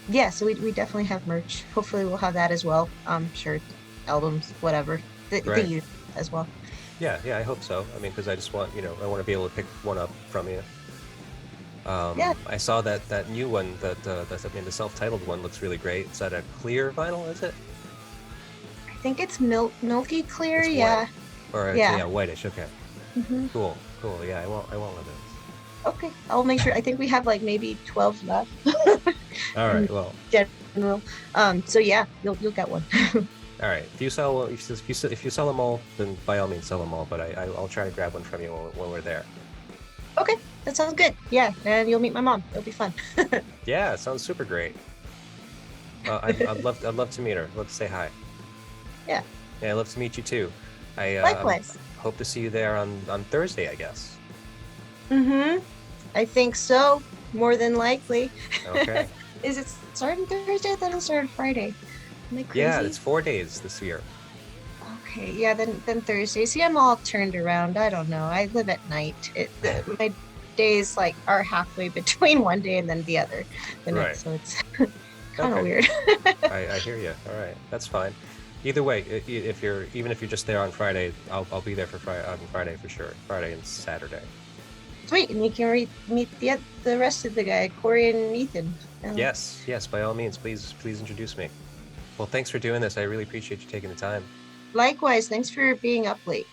B: yeah, so we definitely have merch. Hopefully we'll have that as well. Shirts, albums, whatever. The
A: Right.
B: youth as well.
A: Yeah, yeah, I hope so. I mean, because I just want, I want to be able to pick one up from you.
B: Yeah,
A: I saw that new one the self-titled one looks really great. Is that a clear vinyl? Is it?
B: I think it's milky clear.
A: It's white,
B: Yeah,
A: or it's,
B: yeah.
A: yeah, whitish. Okay,
B: hmm
A: cool, cool. Yeah, I want one of those.
B: Okay, I'll make sure. I think we have like maybe 12 left
A: All
B: in
A: right, well,
B: general. So yeah, you'll get one.
A: all right. If you sell if you sell them all, then by all means sell them all. But I'll try to grab one from you when we're there.
B: Okay, that sounds good. Yeah, and you'll meet my mom. It'll be fun.
A: Yeah, it sounds super great. I'd love to meet her. Love to say hi.
B: Yeah,
A: Yeah, I'd love to meet you too. I
B: likewise.
A: hope to see you there on Thursday, I guess.
B: I think so. More than likely.
A: Okay.
B: Is it starting Thursday? I thought it started Friday. Am I crazy?
A: Yeah, it's 4 days this year.
B: Okay, yeah, then Thursday. See, I'm all turned around. I don't know. I live at night. My days like are halfway between one day and then the other, the
A: Right.
B: next. So it's kind of
A: Okay.
B: weird.
A: I hear you. All right, that's fine. Either way, if you're just there on Friday, I'll be there on Friday for sure. Friday and Saturday.
B: Sweet, and you can meet the rest of the guy, Corey and Ethan.
A: Yes, by all means, please introduce me. Well, thanks for doing this. I really appreciate you taking the time.
B: Likewise, thanks for being up late.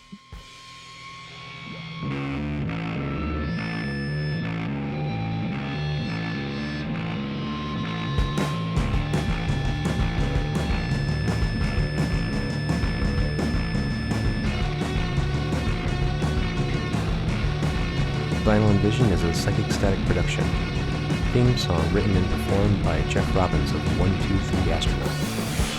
A: Vinyl and Vision is a Psychic Static production. Theme song written and performed by Jeff Robbins of 123 Astronaut.